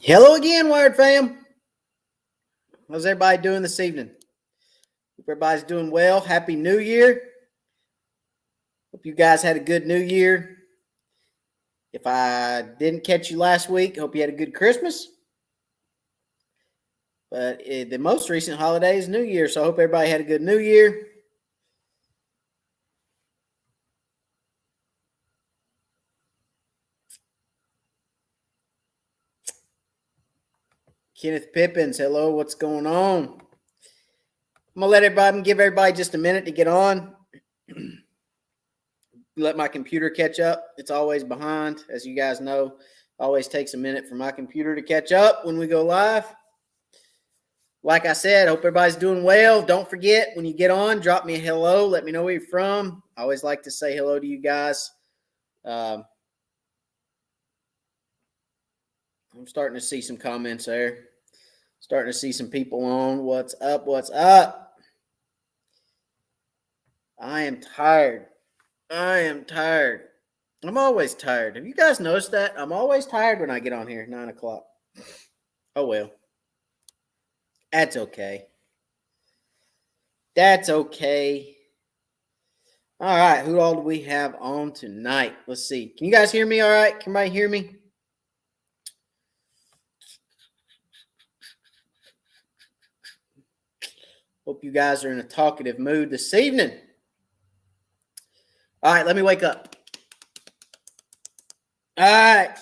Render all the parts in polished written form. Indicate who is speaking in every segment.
Speaker 1: Hello again, Wired fam. How's everybody doing this evening? Hope everybody's doing well. Happy New Year. Hope you guys had a good New Year. If I didn't catch you last week, hope you had a good Christmas. But the most recent holiday is New Year, so I hope everybody had a good New Year. Kenneth Pippins, hello, what's going on? I'm going to let give everybody just a minute to get on. Let my computer catch up. It's always behind, as you guys know. It always takes a minute for my computer to catch up when we go live. Like I said, hope everybody's doing well. Don't forget, when you get on, drop me a hello. Let me know where you're from. I always like to say hello to you guys. I'm starting to see some comments there. Starting to see some people on. What's up? What's up? I am tired. I'm always tired. Have you guys noticed that? I'm always tired when I get on here at 9 o'clock. Oh, well. That's okay. That's okay. All right. Who all do we have on tonight? Let's see. Can you guys hear me all right? Can everybody hear me? Hope you guys are in a talkative mood this evening. All right, let me wake up. All right,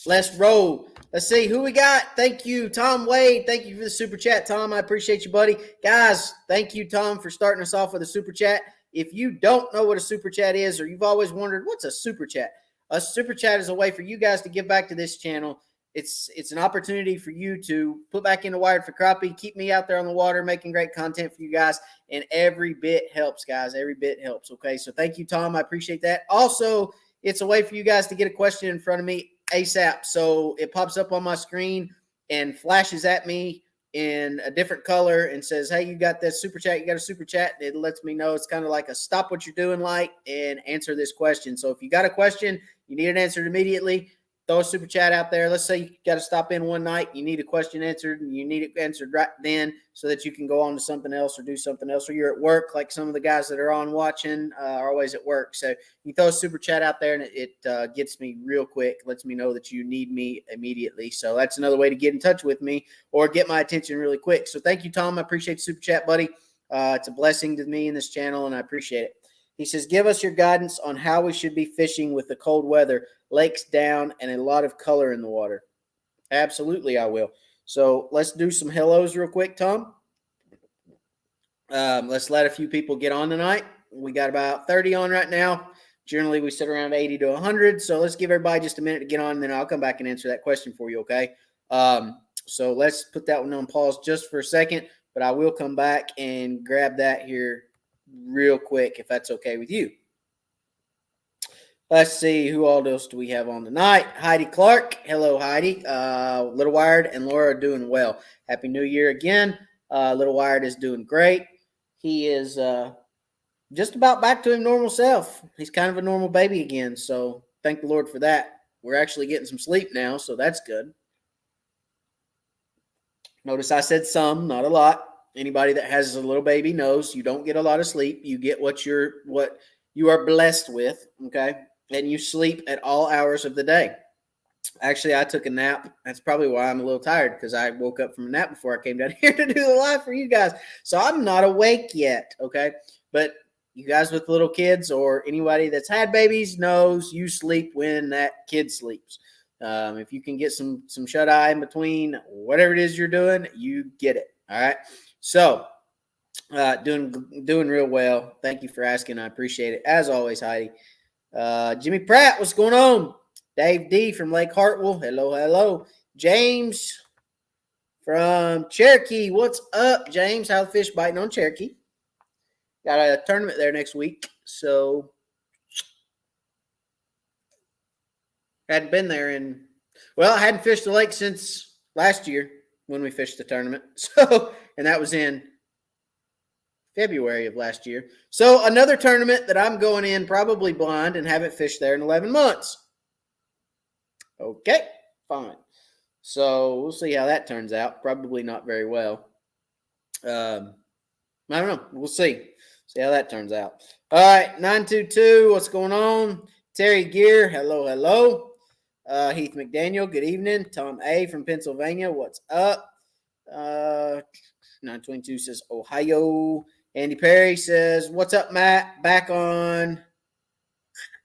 Speaker 1: let's roll. Let's see who we got. Thank you, Tom Wade. Thank you for the super chat, Tom. I appreciate you, buddy. Guys, thank you, Tom, for starting us off with a super chat. If you don't know what a super chat is, or you've always wondered, what's a super chat? A super chat is a way for you guys to give back to this channel. It's an opportunity for you to put back into Wired for Crappie, keep me out there on the water, making great content for you guys, and every bit helps, guys. Every bit helps, okay? So thank you, Tom. I appreciate that. Also, it's a way for you guys to get a question in front of me ASAP. So it pops up on my screen and flashes at me in a different color and says, hey, you got this super chat. You got a super chat. It lets me know. It's kind of like a stop what you're doing light and answer this question. So if you got a question, you need it answered immediately, throw a super chat out there. Let's say you got to stop in one night. You need a question answered, and you need it answered right then so that you can go on to something else or do something else. Or you're at work, like some of the guys that are on watching are always at work. So you throw a super chat out there, and it gets me real quick, lets me know that you need me immediately. So that's another way to get in touch with me or get my attention really quick. So thank you, Tom. I appreciate the super chat, buddy. It's a blessing to me in this channel, and I appreciate it. He says, give us your guidance on how we should be fishing with the cold weather, lakes down, and a lot of color in the water. Absolutely, I will. So let's do some hellos real quick, Tom. Let's let a few people get on tonight. We got about 30 on right now. Generally, we sit around 80 to 100. So let's give everybody just a minute to get on, and then I'll come back and answer that question for you, okay? So let's put that one on pause just for a second, but I will come back and grab that here real quick, if that's okay with you. Let's see, who all else do we have on tonight? Heidi Clark. Hello, Heidi. Little Wired and Laura are doing well. Happy New Year again. Little Wired is doing great. He is just about back to his normal self. He's kind of a normal baby again, so thank the Lord for that. We're actually getting some sleep now, so that's good. Notice I said some, not a lot. Anybody that has a little baby knows you don't get a lot of sleep. You get what you are blessed with, okay? And you sleep at all hours of the day. Actually, I took a nap. That's probably why I'm a little tired, because I woke up from a nap before I came down here to do the live for you guys. So I'm not awake yet, okay? But you guys with little kids or anybody that's had babies knows you sleep when that kid sleeps. If you can get some shut-eye in between whatever it is you're doing, you get it, all right? So, doing real well. Thank you for asking. I appreciate it. As always, Heidi. Jimmy Pratt, what's going on? Dave D from Lake Hartwell. Hello, hello. James from Cherokee. What's up, James? How the fish biting on Cherokee? Got a tournament there next week, so hadn't been there I hadn't fished the lake since last year when we fished the tournament. So, and that was in February of last year. So another tournament that I'm going in probably blind and haven't fished there in 11 months. Okay, fine. So we'll see how that turns out. Probably not very well. I don't know. We'll see. See how that turns out. All right, 922. What's going on? Terry Gear. Hello, hello. Heath McDaniel. Good evening. Tom A from Pennsylvania. What's up? 922 says Ohio. Andy Perry says, "What's up, Matt? Back on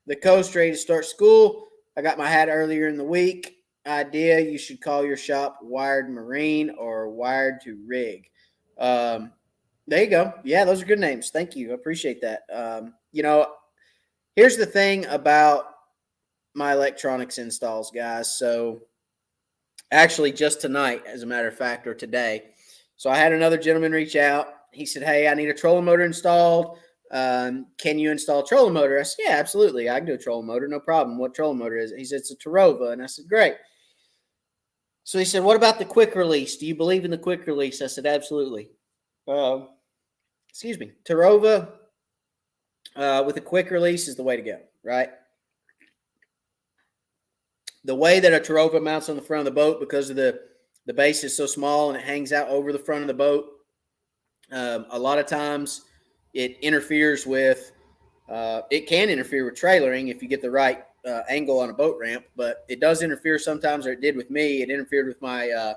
Speaker 1: the coast, ready to start school. I got my hat earlier in the week. Idea: you should call your shop Wired Marine or Wired to Rig." There you go. Yeah, those are good names. Thank you. I appreciate that. Here's the thing about my electronics installs, guys. So actually just tonight, as a matter of fact, or today. So I had another gentleman reach out. He said, "Hey, I need a trolling motor installed. Can you install a trolling motor?" I said, "Yeah, absolutely. I can do a trolling motor. No problem." "What trolling motor is it?" He said, "It's a Tarova." And I said, "Great." So he said, "What about the quick release? Do you believe in the quick release?" I said, "Absolutely." Tarova with a quick release is the way to go, right? The way that a Tarova mounts on the front of the boat, because of the base is so small and it hangs out over the front of the boat, a lot of times it interferes with, it can interfere with trailering if you get the right angle on a boat ramp, but it does interfere sometimes, or it did with me. It interfered with my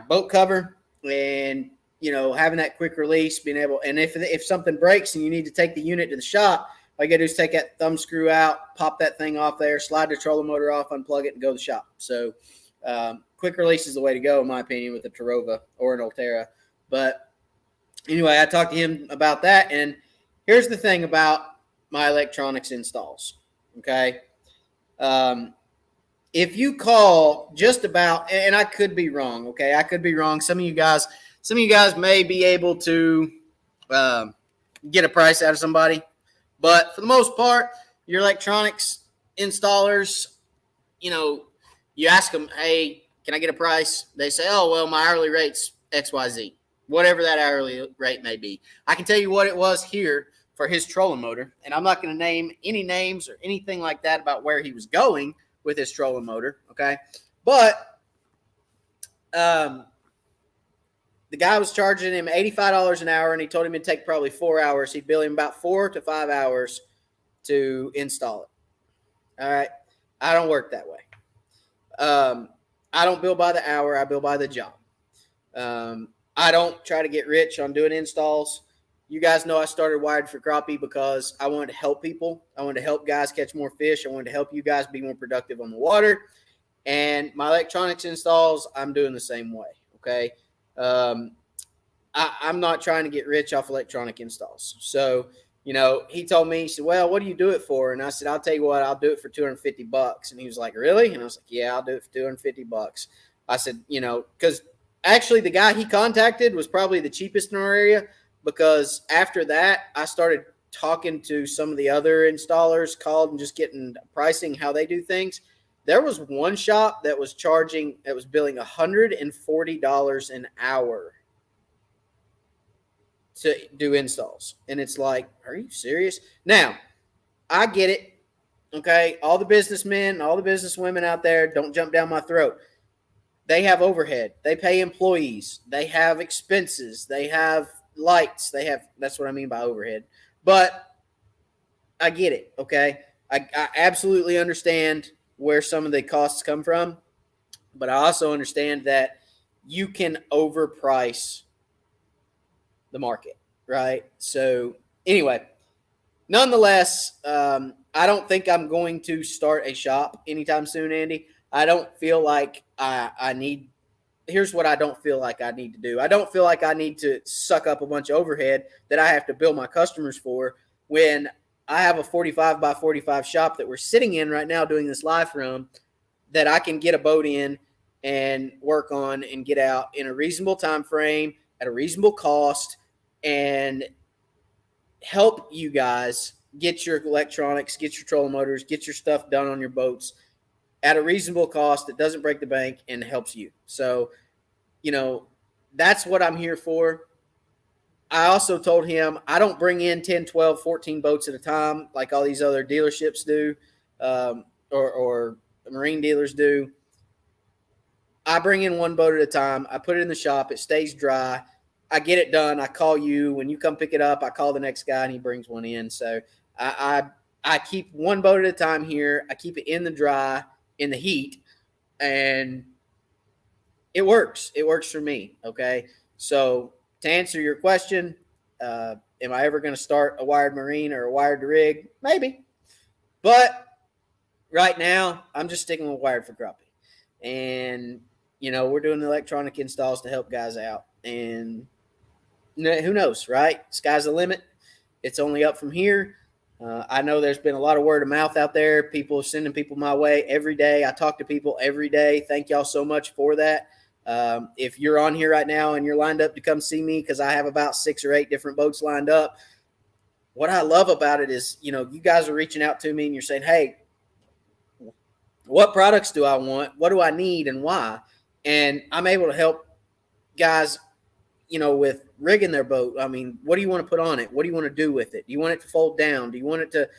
Speaker 1: boat cover, and having that quick release, being able, and if something breaks and you need to take the unit to the shop, all you got to do is take that thumb screw out, pop that thing off there, slide the trolling motor off, unplug it, and go to the shop. So quick release is the way to go, in my opinion, with a Tarova or an Ulterra. But anyway, I talked to him about that, and here's the thing about my electronics installs, okay? If you call just about, and I could be wrong, okay? I could be wrong. Some of you guys may be able to get a price out of somebody, but for the most part, your electronics installers, you ask them, "Hey, can I get a price?" They say, "Oh, well, my hourly rate's XYZ," whatever that hourly rate may be. I can tell you what it was here for his trolling motor, and I'm not going to name any names or anything like that about where he was going with his trolling motor, okay? But the guy was charging him $85 an hour, and he told him it'd take probably 4 hours. He'd bill him about 4 to 5 hours to install it. All right? I don't work that way. I don't bill by the hour. I bill by the job. I don't try to get rich on doing installs. You guys know I started Wired for Crappie because I wanted to help people. I wanted to help guys catch more fish. I wanted to help you guys be more productive on the water. And my electronics installs, I'm doing the same way, okay? I'm not trying to get rich off electronic installs. So, he told me, he said, "Well, what do you do it for?" And I said, "I'll tell you what, I'll do it for $250. And he was like, "Really?" And I was like, "Yeah, I'll do it for $250. I said, because actually the guy he contacted was probably the cheapest in our area, because after that, I started talking to some of the other installers, called and just getting pricing, how they do things. There was one shop that was billing $140 an hour to do installs. And it's like, are you serious? Now, I get it. Okay. All the businessmen, all the businesswomen out there, don't jump down my throat. They have overhead. They pay employees. They have expenses. They have lights. That's what I mean by overhead. But I get it. Okay. I absolutely understand where some of the costs come from. But I also understand that you can overprice the market, right? So anyway, nonetheless, I don't think I'm going to start a shop anytime soon, Andy. I don't feel like I need. Here's what I don't feel like I need to do. I don't feel like I need to suck up a bunch of overhead that I have to bill my customers for, when I have a 45 by 45 shop that we're sitting in right now doing this live from, that I can get a boat in and work on and get out in a reasonable time frame at a reasonable cost, and help you guys get your electronics, get your trolling motors, get your stuff done on your boats at a reasonable cost that doesn't break the bank and helps you. So, that's what I'm here for. I also told him I don't bring in 10, 12, 14 boats at a time like all these other dealerships do, or marine dealers do. I bring in one boat at a time. I put it in the shop. It stays dry. I get it done. I call you. When you come pick it up, I call the next guy and he brings one in. So I keep one boat at a time here. I keep it in the dry, in the heat, and it works. It works for me. Okay. So to answer your question, am I ever going to start a wired marine or a wired rig? Maybe. But right now, I'm just sticking with wired for crappie. And, we're doing electronic installs to help guys out. And who knows, right? Sky's the limit. It's only up from here. I know there's been a lot of word of mouth out there. People sending people my way every day. I talk to people every day. Thank y'all so much for that. If you're on here right now and you're lined up to come see me, because I have about 6 or 8 different boats lined up, what I love about it is, you guys are reaching out to me and you're saying, hey, what products do I want? What do I need and why? And I'm able to help guys, with rigging their boat. I mean, what do you want to put on it? What do you want to do with it? Do you want it to fold down? Do you want it to,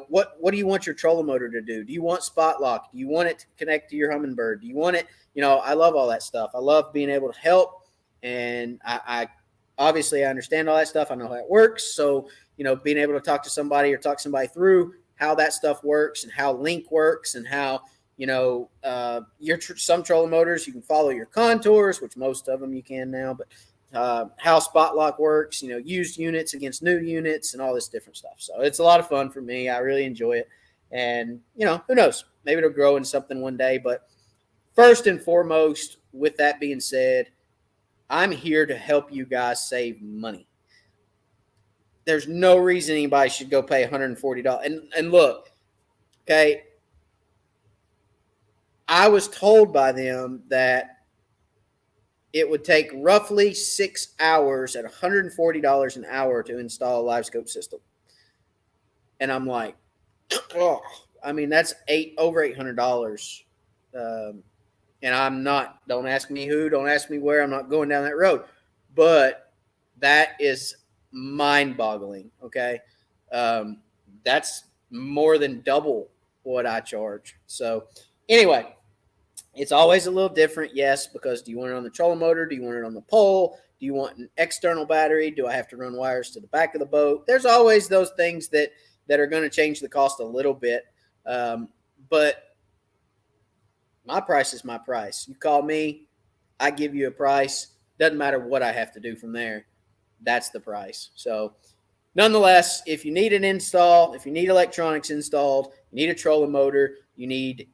Speaker 1: what do you want your trolling motor to do? Do you want spot lock? Do you want it to connect to your Humminbird? Do you want it? I love all that stuff. I love being able to help. And I obviously I understand all that stuff. I know how it works. So, being able to talk to somebody or talk somebody through how that stuff works and how link works and how, some trolling motors, you can follow your contours, which most of them you can now, but how spot lock works, used units against new units and all this different stuff. So it's a lot of fun for me. I really enjoy it. And, who knows, maybe it'll grow into something one day. But first and foremost, with that being said, I'm here to help you guys save money. There's no reason anybody should go pay $140. And look, okay, I was told by them that it would take roughly 6 hours at $140 an hour to install a Livescope system. And I'm like, oh, I mean, that's over $800. And I'm not, don't ask me who, don't ask me where, I'm not going down that road. But that is mind-boggling, okay? That's more than double what I charge. So anyway, it's always a little different, yes, because do you want it on the trolling motor? Do you want it on the pole? Do you want an external battery? Do I have to run wires to the back of the boat? There's always those things that are going to change the cost a little bit. But my price is my price. You call me, I give you a price. Doesn't matter what I have to do from there. That's the price. So nonetheless, if you need an install, if you need electronics installed, you need a trolling motor, you need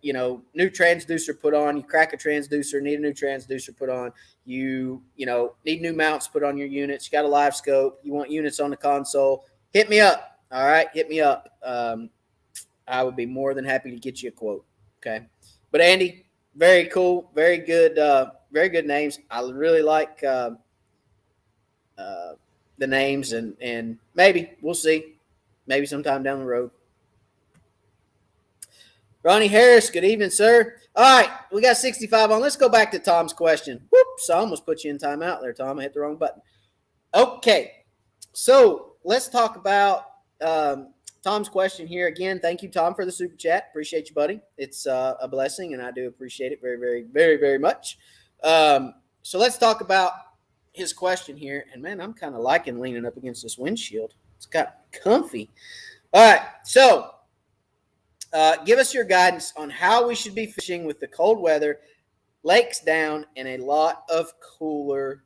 Speaker 1: new transducer put on, you crack a transducer, need a new transducer put on, you need new mounts put on your units, you got a Livescope, you want units on the console, hit me up. All right, hit me up. I would be more than happy to get you a quote. Okay. But Andy, very cool, very good names. I really like the names and maybe we'll see. Maybe sometime down the road. Ronnie Harris, good evening, sir. All right, we got 65 on. Let's go back to Tom's question. Whoops, I almost put you in timeout there, Tom. I hit the wrong button. Okay, so let's talk about Tom's question here. Again, thank you, Tom, for the super chat. Appreciate you, buddy. It's a blessing, and I do appreciate it very, very, very, very much. So let's talk about his question here. And, man, I'm kind of liking leaning up against this windshield. It's got comfy. All right, so give us your guidance on how we should be fishing with the cold weather, lakes down, and a lot of color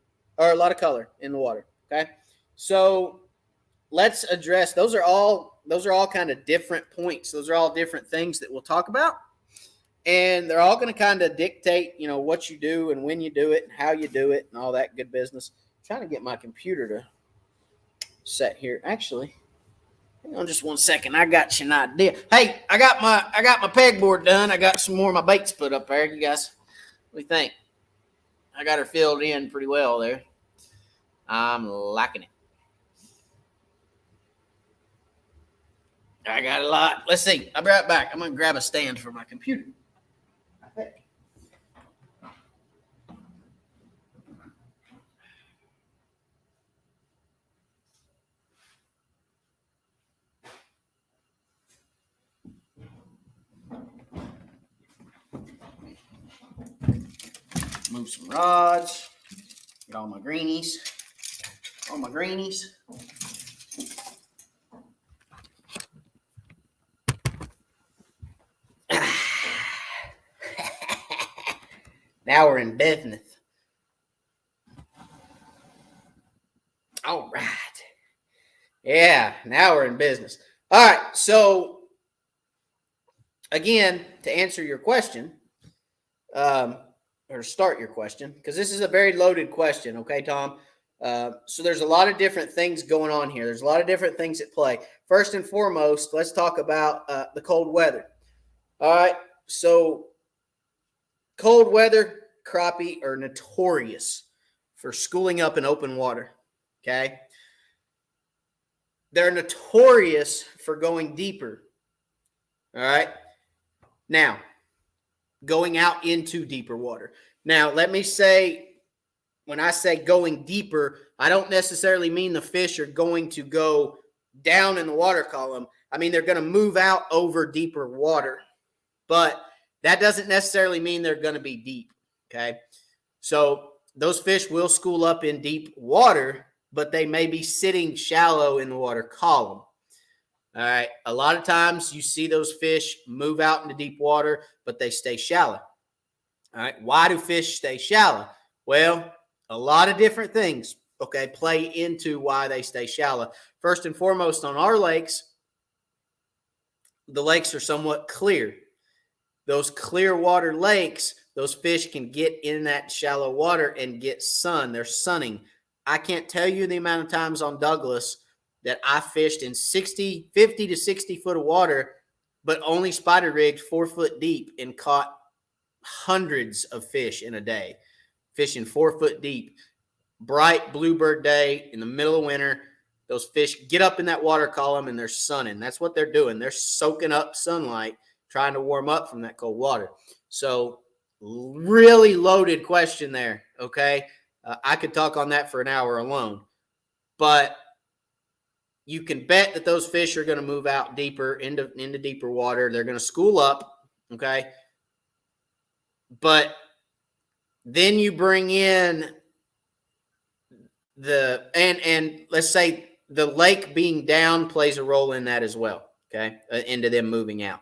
Speaker 1: in the water. Okay, so let's address those. Are all kind of different points. Those are all different things that we'll talk about, and they're all going to kind of dictate, what you do and when you do it and how you do it and all that good business. I'm trying to get my computer to set here. Actually, hang on just one second. I got you an idea. Hey, I got my pegboard done. I got some more of my baits put up there. You guys, what do you think? I got her filled in pretty well there. I'm liking it. I got a lot. Let's see. I'll be right back. I'm going to grab a stand for my computer. Move some rods. Get all my greenies. All my greenies. Now we're in business. All right. Yeah, now we're in business. All right. So, again, to answer your question, or start your question, because this is a very loaded question. Okay, Tom? So there's a lot of different things going on here. There's a lot of different things at play. First and foremost, let's talk about the cold weather. All right. So cold weather crappie are notorious for schooling up in open water. Okay. They're notorious for going deeper. All right. Now, going out into deeper water. Now, let me say, when I say going deeper, I don't necessarily mean the fish are going to go down in the water column. I mean, they're going to move out over deeper water, but that doesn't necessarily mean they're going to be deep. Okay. So those fish will school up in deep water, but they may be sitting shallow in the water column. All right. A lot of times you see those fish move out into deep water, but they stay shallow. All right. Why do fish stay shallow? Well, a lot of different things, okay, play into why they stay shallow. First and foremost, on our lakes, the lakes are somewhat clear. Those clear water lakes, those fish can get in that shallow water and get sun. They're sunning. I can't tell you the amount of times on Douglas that I fished in 50 to 60 foot of water, but only spider rigged 4 foot deep and caught hundreds of fish in a day, fishing 4 foot deep. Bright bluebird day in the middle of winter. Those fish get up in that water column and they're sunning. That's what they're doing. They're soaking up sunlight, trying to warm up from that cold water. So really loaded question there, okay? I could talk on that for an hour alone. But you can bet that those fish are going to move out deeper into deeper water. They're going to school up, okay? But then you bring in and let's say the lake being down plays a role in that as well, okay, into them moving out.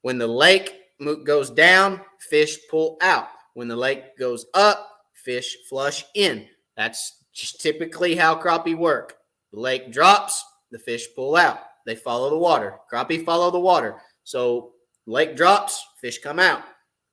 Speaker 1: When the lake goes down, fish pull out. When the lake goes up, fish flush in. That's just typically how crappie work. The lake drops, the fish pull out. They follow the water. Crappie follow the water. So lake drops, fish come out.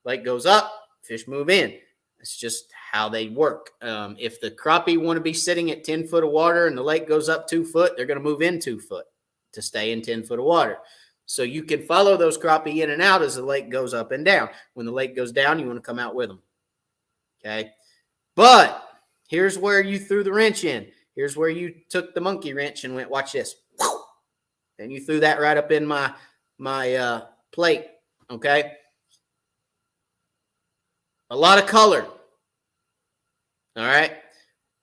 Speaker 1: Lake goes up, fish move in. It's just how they work. If the crappie want to be sitting at 10 foot of water and the lake goes up 2 foot, they're going to move in 2 foot to stay in 10 foot of water. So you can follow those crappie in and out as the lake goes up and down. When the lake goes down, you want to come out with them. Okay. But here's where you threw the wrench in. Here's where you took the monkey wrench and went, watch this. And you threw that right up in my plate. Okay. A lot of color. All right.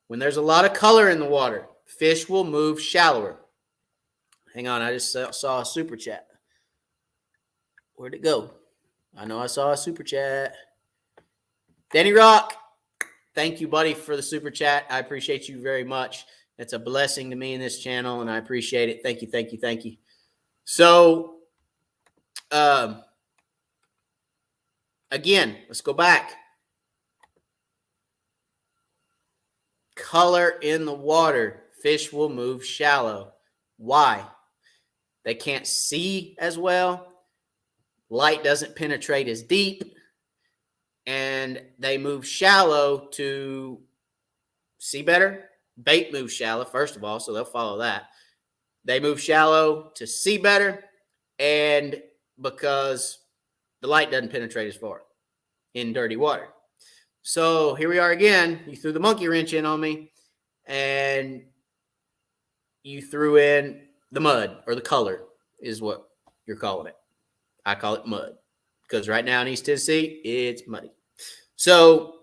Speaker 1: When there's a lot of color in the water, fish will move shallower. Hang on. I just saw a super chat. Where'd it go? I know I saw a super chat. Danny Rock. Thank you, buddy, for the super chat. I appreciate you very much. It's a blessing to me in this channel, and I appreciate it. Thank you, thank you, thank you. So, again, let's go back. Color in the water. Fish will move shallow. Why? They can't see as well. Light doesn't penetrate as deep. And they move shallow to see better. Bait moves shallow, first of all, so they'll follow that. They move shallow to see better, and because the light doesn't penetrate as far in dirty water. So here we are again. You threw the monkey wrench in on me, and you threw in the mud, or the color is what you're calling it. I call it mud. Because right now in East Tennessee, it's muddy. So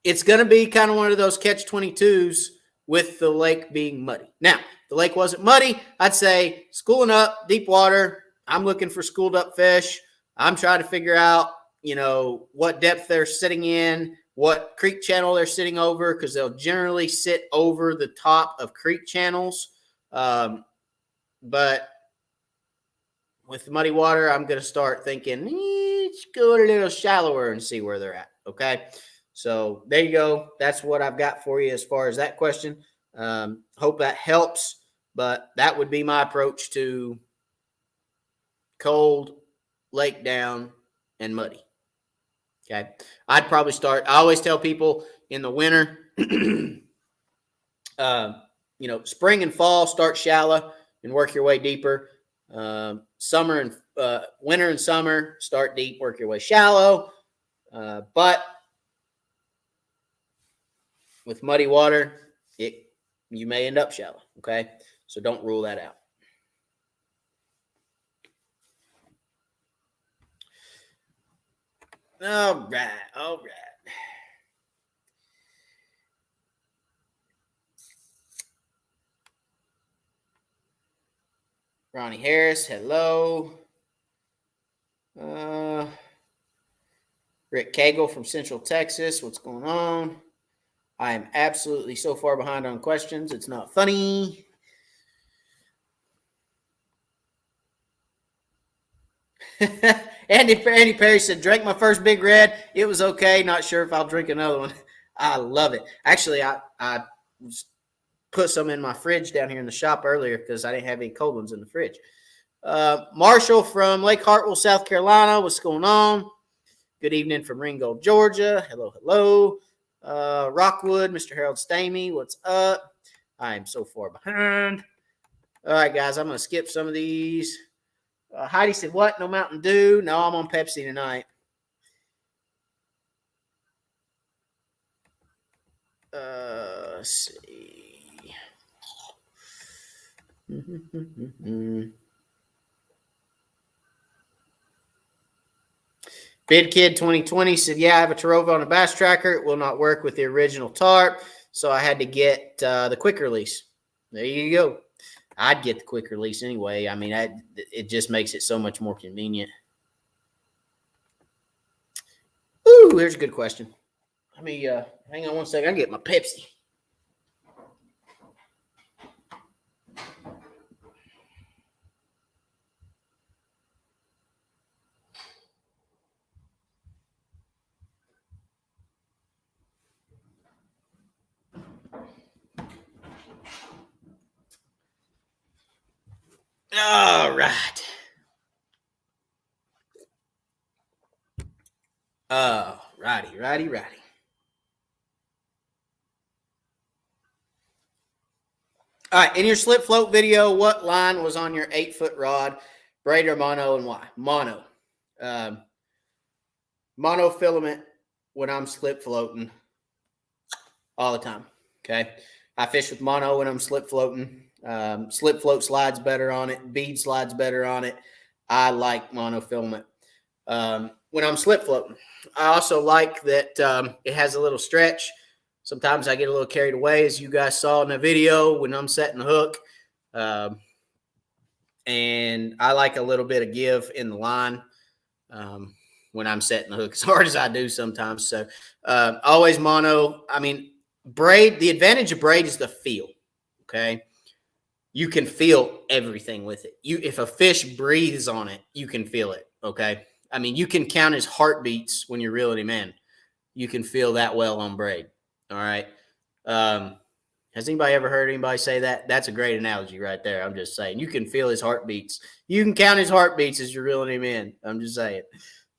Speaker 1: it's going to be kind of one of those catch-22s with the lake being muddy. Now, if the lake wasn't muddy, I'd say schooling up, deep water. I'm looking for schooled up fish. I'm trying to figure out, what depth they're sitting in, what creek channel they're sitting over, because they'll generally sit over the top of creek channels. But with muddy water, I'm going to start thinking, let's go a little shallower and see where they're at. Okay. So there you go. That's what I've got for you as far as that question. Hope that helps. But that would be my approach to cold, lake down, and muddy. Okay. I'd probably start, I always tell people in the winter, spring and fall, start shallow and work your way deeper. Summer and winter and summer, start deep, work your way shallow. But with muddy water, you may end up shallow. Okay. So don't rule that out. All right. Ronnie Harris, hello. Rick Cagle from Central Texas, what's going on? I am absolutely so far behind on questions, it's not funny. Andy Perry said, drank my first Big Red. It was okay. Not sure if I'll drink another one. I love it. Actually, I put some in my fridge down here in the shop earlier because I didn't have any cold ones in the fridge. Marshall from Lake Hartwell, South Carolina. What's going on? Good evening from Ringgold, Georgia. Hello. Rockwood, Mr. Harold Stamey. What's up? I am so far behind. All right, guys. I'm going to skip some of these. Heidi said, what? No Mountain Dew? No, I'm on Pepsi tonight. Let's see. Bid Kid 2020 said, yeah, I have a Tarova on a bass tracker. It will not work with the original tarp, so I had to get the quick release. There you go. I'd get the quick release anyway. I mean, it just makes it so much more convenient. Ooh, here's a good question. Let me hang on one second. I get my Pepsi. All right. Righty. All right, in your slip float video, what line was on your 8-foot rod, braid or mono, and why? Mono. Monofilament when I'm slip floating all the time. Okay. I fish with mono when I'm slip floating. Slip float slides better on it. Bead slides better on it. I like monofilament when I'm slip floating. I also like that it has a little stretch. Sometimes I get a little carried away, as you guys saw in the video when I'm setting the hook. And I like a little bit of give in the line when I'm setting the hook as hard as I do sometimes. So always mono. I mean, braid, the advantage of braid is the feel. Okay. You can feel everything with it. If a fish breathes on it, you can feel it. Okay. I mean, you can count his heartbeats when you're reeling him in. You can feel that well on braid. All right. Has anybody ever heard anybody say that? That's a great analogy right there. I'm just saying. You can feel his heartbeats. You can count his heartbeats as you're reeling him in. I'm just saying.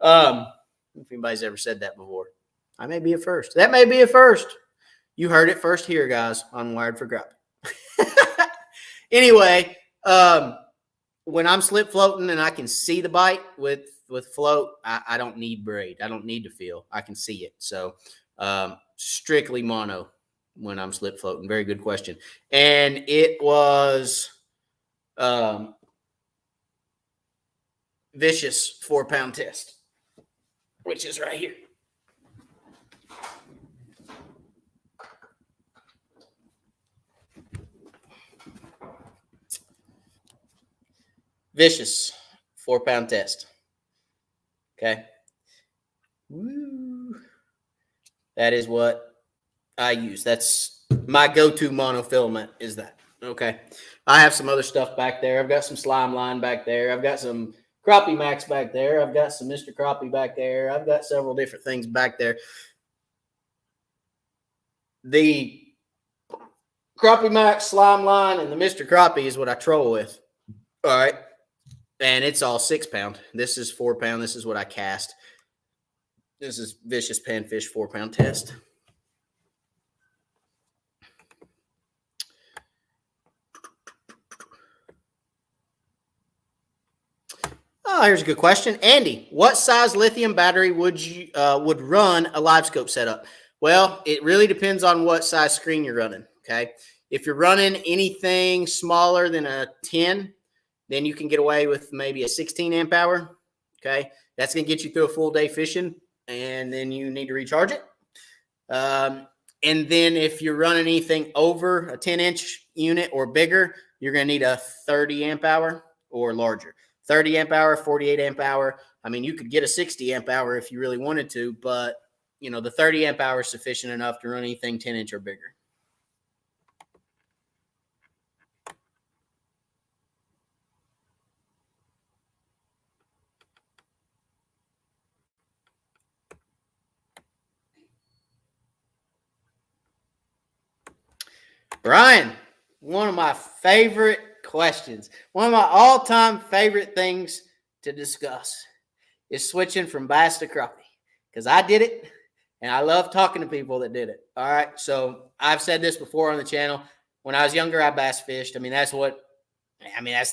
Speaker 1: If anybody's ever said that before, I may be a first. That may be a first. You heard it first here, guys, on Wired for Crappie. Anyway, when I'm slip floating and I can see the bite with float, I don't need braid. I don't need to feel. I can see it. So strictly mono when I'm slip floating. Very good question. And it was Vicious 4-pound test, which is right here. Vicious 4-pound test. Okay. That is what I use. That's my go-to monofilament is that. Okay. I have some other stuff back there. I've got some slime line back there. I've got some Crappie Max back there. I've got some Mr. Crappie back there. I've got several different things back there. The Crappie Max, slime line, and the Mr. Crappie is what I troll with. All right. And it's all 6 pound. This is 4 pound. This is what I cast. This is Vicious Panfish 4 pound test. Oh, here's a good question. Andy, what size lithium battery would you would run a Livescope setup? Well, it really depends on what size screen you're running, okay? If you're running anything smaller than a 10, then you can get away with maybe a 16 amp hour, okay? That's going to get you through a full day fishing, and then you need to recharge it. And then if you're running anything over a 10-inch unit or bigger, you're going to need a 30 amp hour or larger. 30 amp hour, 48 amp hour. I mean, you could get a 60 amp hour if you really wanted to, but, you know, the 30 amp hour is sufficient enough to run anything 10-inch or bigger. Brian, one of my favorite questions, one of my all-time favorite things to discuss is switching from bass to crappie, because I did it, and I love talking to people that did it. All right, so I've said this before on the channel. When I was younger, I bass fished. I mean, that's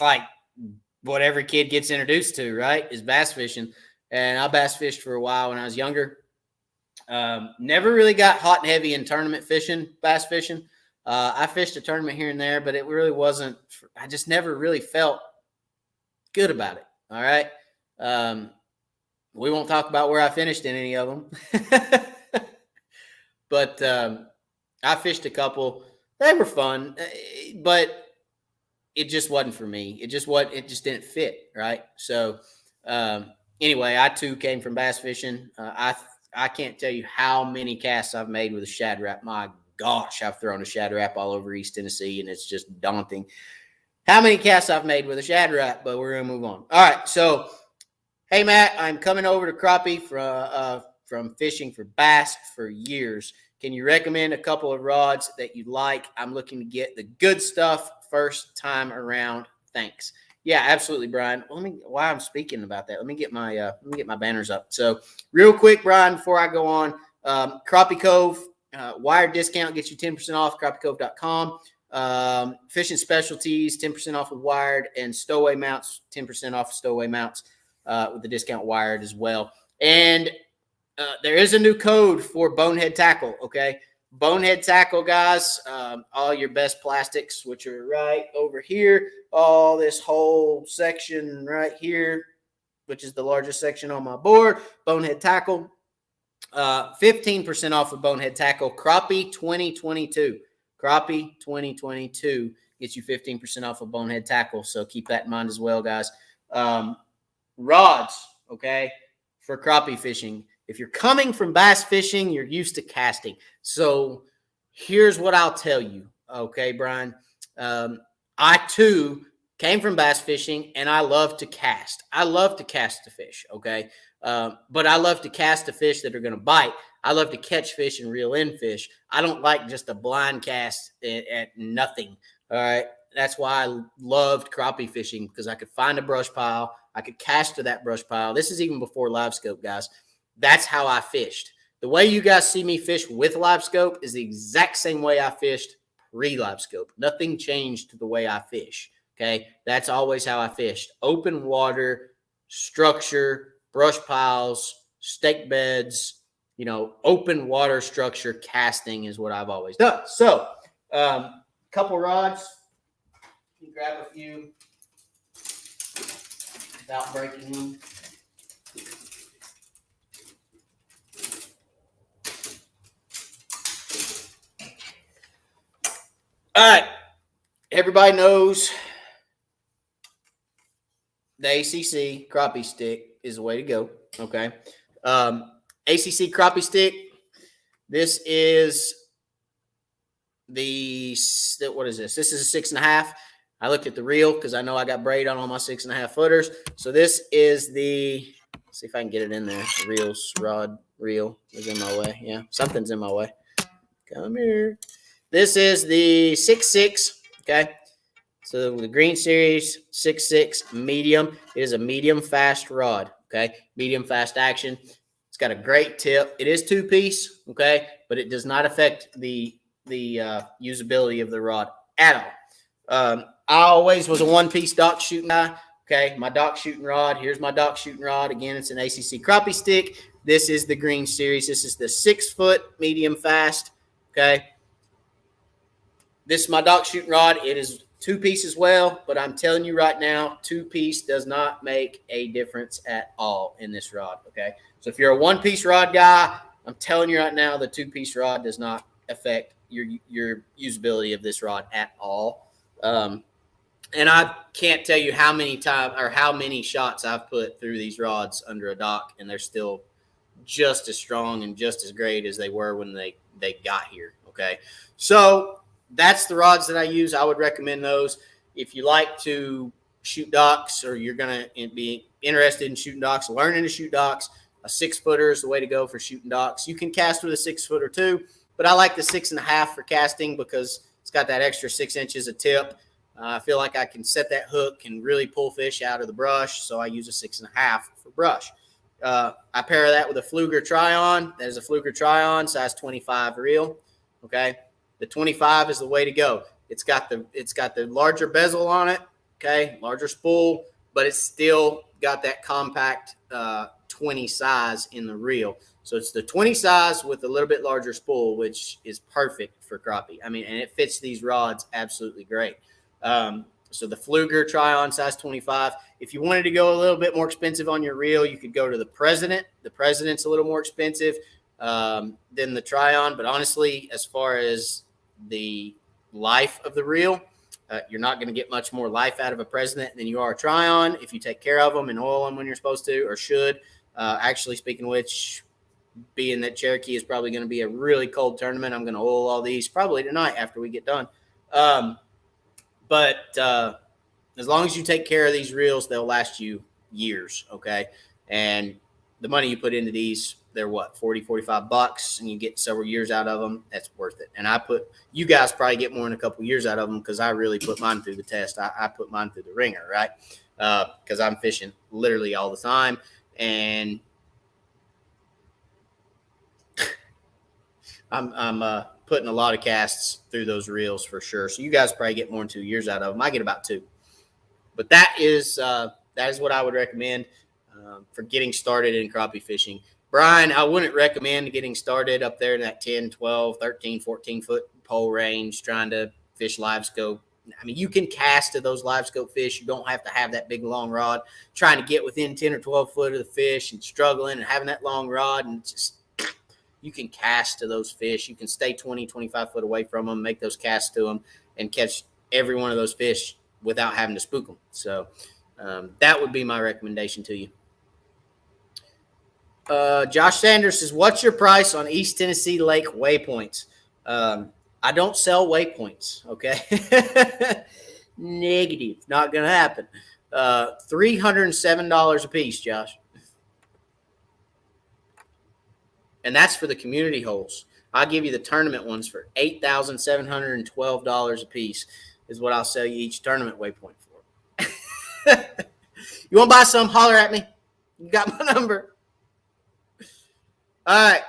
Speaker 1: like what every kid gets introduced to, right, is bass fishing. And I bass fished for a while when I was younger. Never really got hot and heavy in tournament fishing, bass fishing. I fished a tournament here and there, but it really wasn't, I just never really felt good about it. All right. We won't talk about where I finished in any of them, but I fished a couple. They were fun, but it just wasn't for me. It just didn't fit. Right. So anyway, I too came from bass fishing. I can't tell you how many casts I've made with a Shad Rap. My gosh, I've thrown a Shad Rap all over East Tennessee, and it's just daunting how many casts I've made with a Shad Rap, but we're going to move on. All right, so, hey, Matt, I'm coming over to crappie from fishing for bass for years. Can you recommend a couple of rods that you like? I'm looking to get the good stuff first time around. Thanks. Yeah, absolutely, Brian. While I'm speaking about that, let me get my banners up. So, real quick, Brian, before I go on, Crappie Cove. Wired discount gets you 10% off, crappiecove.com. Fishing specialties, 10% off with wired, and stowaway mounts, 10% off stowaway mounts with the discount wired as well. And there is a new code for Bonehead Tackle, okay? Bonehead Tackle, guys, all your best plastics, which are right over here, all this whole section right here, which is the largest section on my board, Bonehead Tackle. 15% off of Bonehead Tackle. Crappie 2022. Crappie 2022 gets you 15% off of Bonehead Tackle. So keep that in mind as well, guys. Rods, okay, for crappie fishing. If you're coming from bass fishing, you're used to casting. So here's what I'll tell you, okay, Brian. I, too, came from bass fishing, and I love to cast. I love to cast the fish, okay? But I love to cast the fish that are going to bite. I love to catch fish and reel in fish. I don't like just a blind cast at nothing, all right? That's why I loved crappie fishing, because I could find a brush pile. I could cast to that brush pile. This is even before Livescope, guys. That's how I fished. The way you guys see me fish with Livescope is the exact same way I fished pre-Livescope. Nothing changed to the way I fish, okay? That's always how I fished. Open water, structure, brush piles, stake beds, you know, open water structure casting is what I've always done. So, couple rods. You grab a few without breaking them. All right. Everybody knows the ACC crappie stick is the way to go, okay? ACC crappie stick, This is what is this? This is a 6.5. I looked at the reel because I know I got braid on all my 6.5 footers. So this is the, let's see if I can get it in there. The reel's rod reel is in my way. Yeah, something's in my way. Come here. This is the 6.6. Okay. So the Green Series 6.6 medium. It is a medium fast rod. Okay. Medium fast action. It's got a great tip. It is 2-piece. Okay. But it does not affect the usability of the rod at all. I always was a 1-piece dock shooting guy. Okay, my dock shooting rod. Here's my dock shooting rod. Again, it's an ACC crappie stick. This is the Green Series. This is the 6-foot medium fast. Okay, this is my dock shooting rod. It is 2-piece as well, but I'm telling you right now, 2-piece does not make a difference at all in this rod. Okay, so if you're a 1-piece rod guy, I'm telling you right now, the 2-piece rod does not affect your usability of this rod at all. And I can't tell you how many times or how many shots I've put through these rods under a dock, and they're still just as strong and just as great as they were when they got here. Okay, so that's the rods that I use. I would recommend those if you like to shoot docks, or you're gonna be interested in shooting docks, learning to shoot docks. A 6-footer is the way to go for shooting docks. You can cast with a 6-footer too, but I like the 6.5 for casting because it's got that extra 6 inches of tip. I feel like I can set that hook and really pull fish out of the brush, so I use a 6.5 for brush. I pair that with a Fluger Try-On. That is a Fluger Try-On, size 25 reel. Okay, the 25 is the way to go. It's got the larger bezel on it. Okay, larger spool, but it's still got that compact 20 size in the reel. So it's the 20 size with a little bit larger spool, which is perfect for crappie. I mean, and it fits these rods absolutely great. So the Fluger Try-On size 25. If you wanted to go a little bit more expensive on your reel, you could go to the President. The President's a little more expensive than the Try-On, but honestly, as far as the life of the reel, you're not going to get much more life out of a President than you are a Try-On if you take care of them and oil them when you're supposed to or should. Actually, speaking of which, being that Cherokee is probably going to be a really cold tournament, I'm going to oil all these probably tonight after we get done. But as long as you take care of these reels, they'll last you years, okay? And the money you put into these, they're what, $40, $45, and you get several years out of them. That's worth it. And you guys probably get more than a couple years out of them because I really put mine through the test. I put mine through the ringer, right? Because I'm fishing literally all the time. And I'm putting a lot of casts through those reels for sure. So you guys probably get more than 2 years out of them. I get about 2. But that is what I would recommend for getting started in crappie fishing. Brian, I wouldn't recommend getting started up there in that 10, 12, 13, 14-foot pole range trying to fish Livescope. I mean, you can cast to those Livescope fish. You don't have to have that big, long rod. Trying to get within 10 or 12 foot of the fish and struggling and having that long rod, and just you can cast to those fish. You can stay 20, 25 foot away from them, make those casts to them, and catch every one of those fish without having to spook them. So that would be my recommendation to you. Josh Sanders says, what's your price on East Tennessee Lake Waypoints? I don't sell Waypoints, okay? Negative. Not going to happen. $307 a piece, Josh. And that's for the community holes. I'll give you the tournament ones for $8,712 a piece is what I'll sell you each tournament Waypoint for. You want to buy some? Holler at me. You got my number. All right.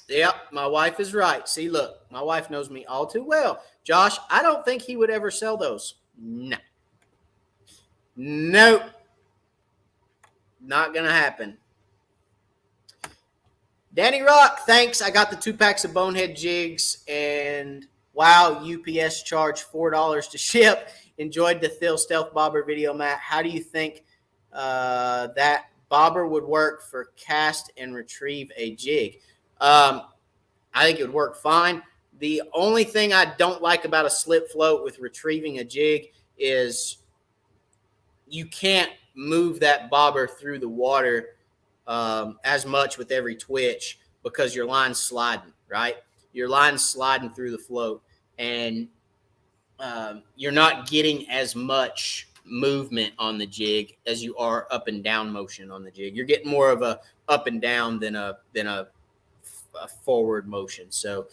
Speaker 1: Yep, my wife is right. See, look, my wife knows me all too well. Josh, I don't think he would ever sell those. No. Nope. Not going to happen. Danny Rock, thanks. I got the 2 packs of Bonehead jigs, and wow, UPS charged $4 to ship. Enjoyed the Thill Stealth Bobber video, Matt. How do you think that bobber would work for cast and retrieve a jig? I think it would work fine. The only thing I don't like about a slip float with retrieving a jig is you can't move that bobber through the water as much with every twitch because your line's sliding, right? Your line's sliding through the float, and you're not getting as much movement on the jig as you are up and down motion on the jig. You're getting more of a up and down than a forward motion. So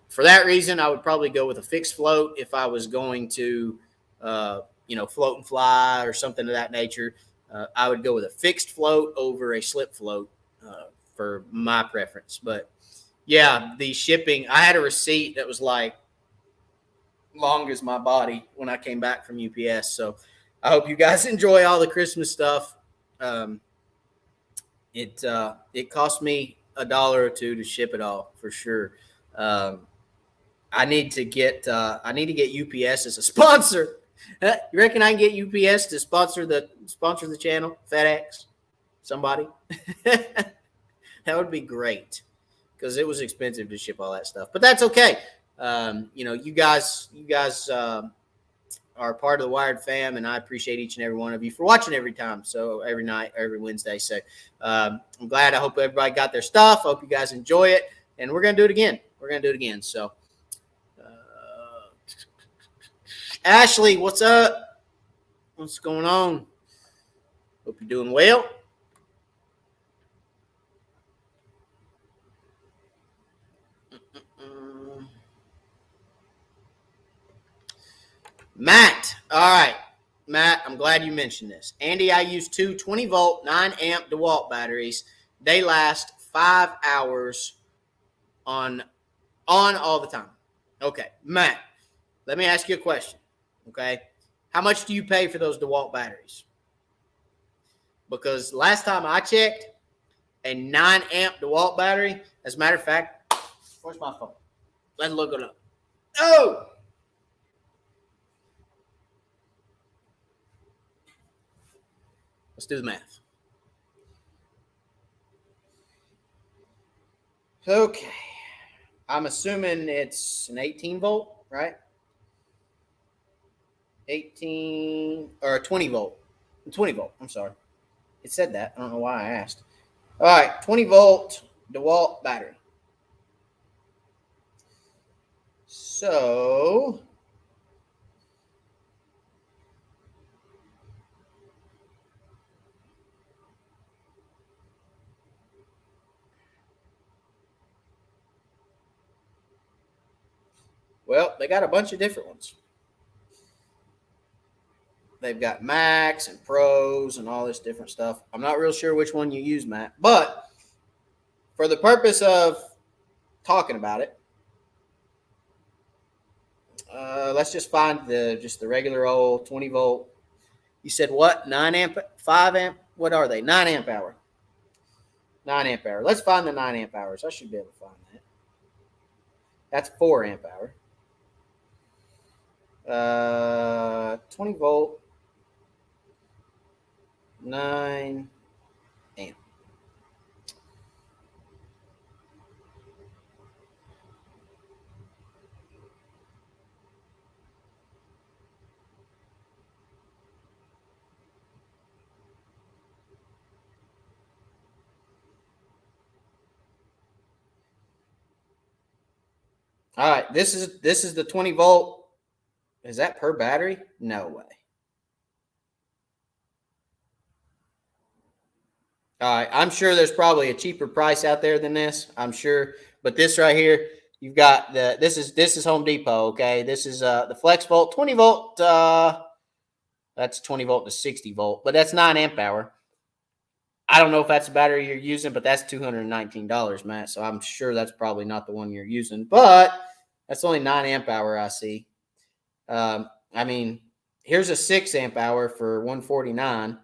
Speaker 1: for that reason, I would probably go with a fixed float if I was going to, float and fly or something of that nature. I would go with a fixed float over a slip float for my preference. But yeah, the shipping, I had a receipt that was like long as my body when I came back from UPS. So I hope you guys enjoy all the Christmas stuff. It cost me $1 or $2 to ship it all for sure. I need to get UPS as a sponsor. You reckon I can get UPS to sponsor the channel? FedEx, somebody. That would be great because it was expensive to ship all that stuff, but that's okay. You guys are part of the Wired fam, and I appreciate each and every one of you for watching every time. So every night, every Wednesday. So I'm glad. I hope everybody got their stuff. I hope you guys enjoy it, and we're gonna do it again. So, Ashley, what's up? What's going on? Hope you're doing well. Matt. All right. Matt, I'm glad you mentioned this. Andy, I use two 20-volt, 9-amp Dewalt batteries. They last 5 hours on all the time. Okay. Matt, let me ask you a question. Okay. How much do you pay for those Dewalt batteries? Because last time I checked, a 9-amp Dewalt battery, as a matter of fact, where's my phone? Let's look it up. Oh! Let's do the math. Okay. I'm assuming it's an 18 volt, right? 18 or 20 volt. 20 volt. I'm sorry. It said that. I don't know why I asked. All right. 20 volt Dewalt battery. So well, they got a bunch of different ones. They've got Max and Pros and all this different stuff. I'm not real sure which one you use, Matt, but for the purpose of talking about it, let's just find the regular old 20 volt. You said what? 9 amp, 5 amp? What are they? 9 amp hour. 9 amp hour. Let's find the 9 amp hours. I should be able to find that. That's 4 amp hour. 20 volt, 9 amp. All right, this is the 20 volt. Is that per battery? No way. All right, I'm sure there's probably a cheaper price out there than this. I'm sure, but this right here, you've got this is Home Depot. Okay, this is the Flex Volt 20 volt. That's 20 volt to 60 volt, but that's 9 amp hour. I don't know if that's the battery you're using, but that's $219, Matt. So I'm sure that's probably not the one you're using, but that's only 9 amp hour I see. I mean, here's a 6 amp hour for $149.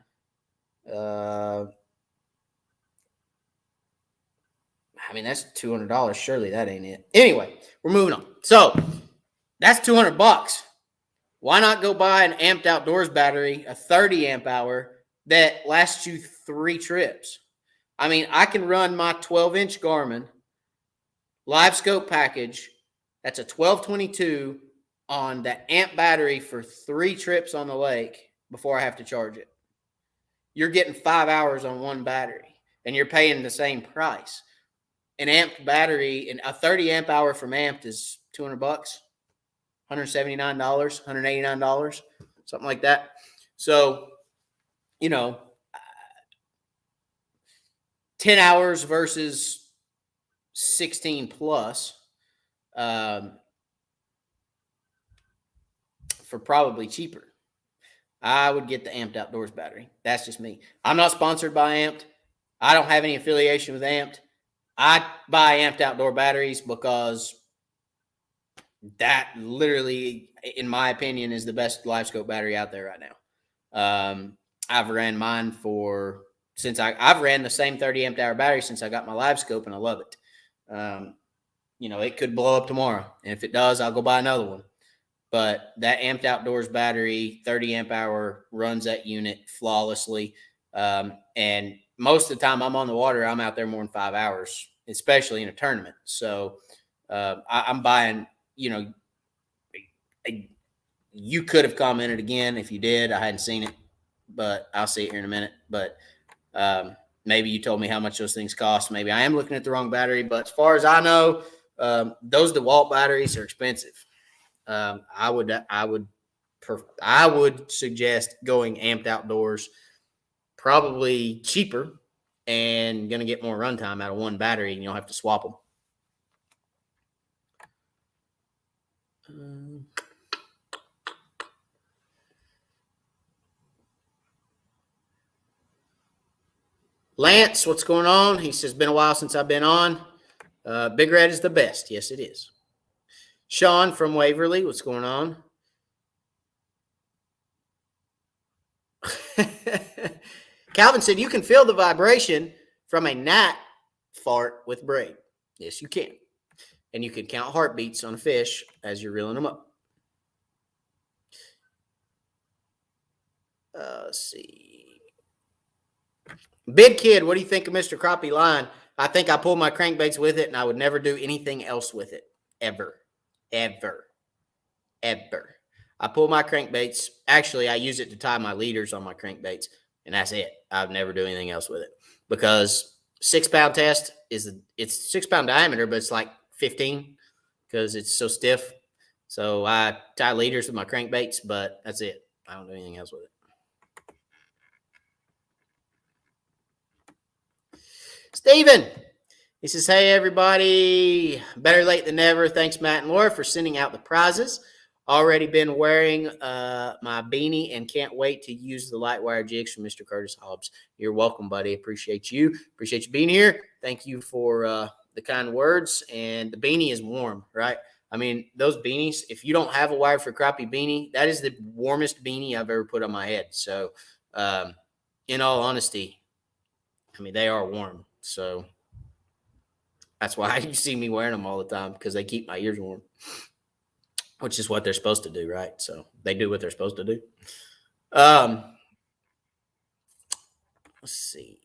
Speaker 1: I mean, that's $200. Surely that ain't it. Anyway, we're moving on. So that's $200. Why not go buy an amped outdoors battery, a 30 amp hour that lasts you 3 trips? I mean, I can run my 12-inch Garmin Livescope package. That's a 1222 on the amp battery for 3 trips on the lake before I have to charge it. You're getting 5 hours on one battery. and you're paying the same price. An amped battery, and a 30 amp hour from Amped is $200, $179, $189, something like that. So, 10 hours versus 16 plus for probably cheaper. I would get the Amped Outdoors battery. That's just me. I'm not sponsored by Amped. I don't have any affiliation with Amped. I buy Amped Outdoor batteries because that literally, in my opinion, is the best Livescope battery out there right now. I've ran mine I've ran the same 30 amp hour battery since I got my Livescope, and I love it. It could blow up tomorrow, and if it does, I'll go buy another one. But that Amped Outdoors battery, 30 amp hour, runs that unit flawlessly. And most of the time I'm on the water, I'm out there more than 5 hours, especially in a tournament. So I'm buying, you could have commented again. If you did, I hadn't seen it, but I'll see it here in a minute. But maybe you told me how much those things cost. Maybe I am looking at the wrong battery, but as far as I know, those Dewalt batteries are expensive. I would suggest going Amped Outdoors, probably cheaper and going to get more runtime out of one battery, and you don't have to swap them. Lance, what's going on? He says, been a while since I've been on. Big Red is the best. Yes, it is. Sean from Waverly, what's going on? Calvin said, you can feel the vibration from a gnat fart with Braid. Yes, you can. And you can count heartbeats on a fish as you're reeling them up. Let's see. Big Kid, what do you think of Mr. Crappie line? I think I pull my crankbaits with it, and I would never do anything else with it. Ever. I pull my crankbaits. Actually, I use it to tie my leaders on my crankbaits, and that's it. I'd never do anything else with it because 6 pound test it's 6 pound diameter, but it's like 15 because it's so stiff. So I tie leaders with my crankbaits, but that's it. I don't do anything else with it. Steven, he says, hey, everybody, better late than never. Thanks, Matt and Laura, for sending out the prizes. Already been wearing my beanie and can't wait to use the light wire jigs from Mr. Curtis Hobbs. You're welcome, buddy. Appreciate you. Appreciate you being here. Thank you for the kind words. And the beanie is warm, right? I mean, those beanies, if you don't have a Wire for Crappie beanie, that is the warmest beanie I've ever put on my head. So, in all honesty, I mean, they are warm. So that's why you see me wearing them all the time, because they keep my ears warm, which is what they're supposed to do, right? So they do what they're supposed to do. Let's see.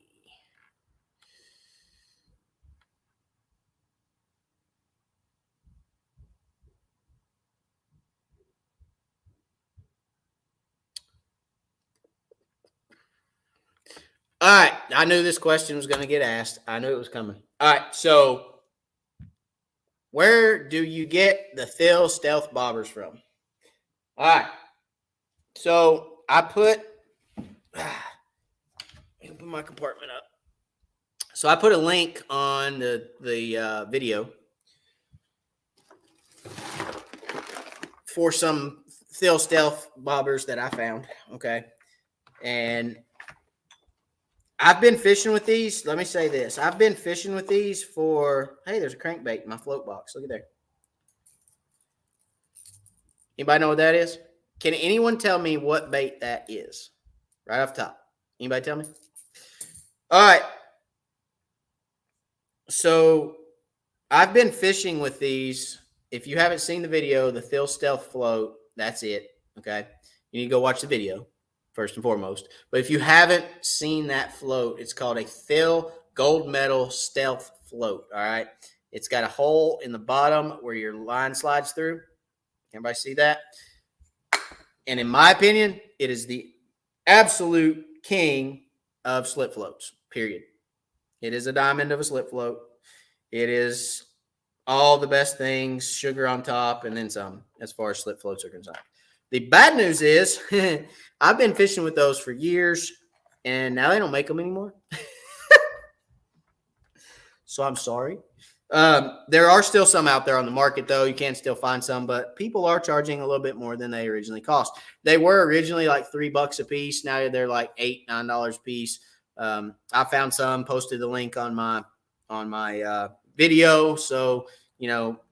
Speaker 1: All right. I knew this question was going to get asked. I knew it was coming. All right. So where do you get the Thill Stealth Bobbers from? All right. So I put my compartment up. So I put a link on the video for some Thill Stealth Bobbers that I found. Okay. And I've been fishing with these. Let me say this. I've been fishing with these for, hey, there's a crankbait in my float box. Look at there. Anybody know what that is? Can anyone tell me what bait that is? Right off top. Anybody tell me? All right. So I've been fishing with these. If you haven't seen the video, the Thill Stealth float, that's it. Okay. You need to go watch the video first and foremost. But if you haven't seen that float, it's called a Thill Gold Medal Stealth float. All right. It's got a hole in the bottom where your line slides through. Everybody see that? And in my opinion, it is the absolute king of slip floats, period. It is a diamond of a slip float. It is all the best things, sugar on top, and then some, as far as slip floats are concerned. The bad news is I've been fishing with those for years, and now they don't make them anymore. So I'm sorry. There are still some out there on the market, though. You can still find some, but people are charging a little bit more than they originally cost. They were originally like $3 a piece. Now they're like $8, $9 a piece. I found some, posted the link on my video. So,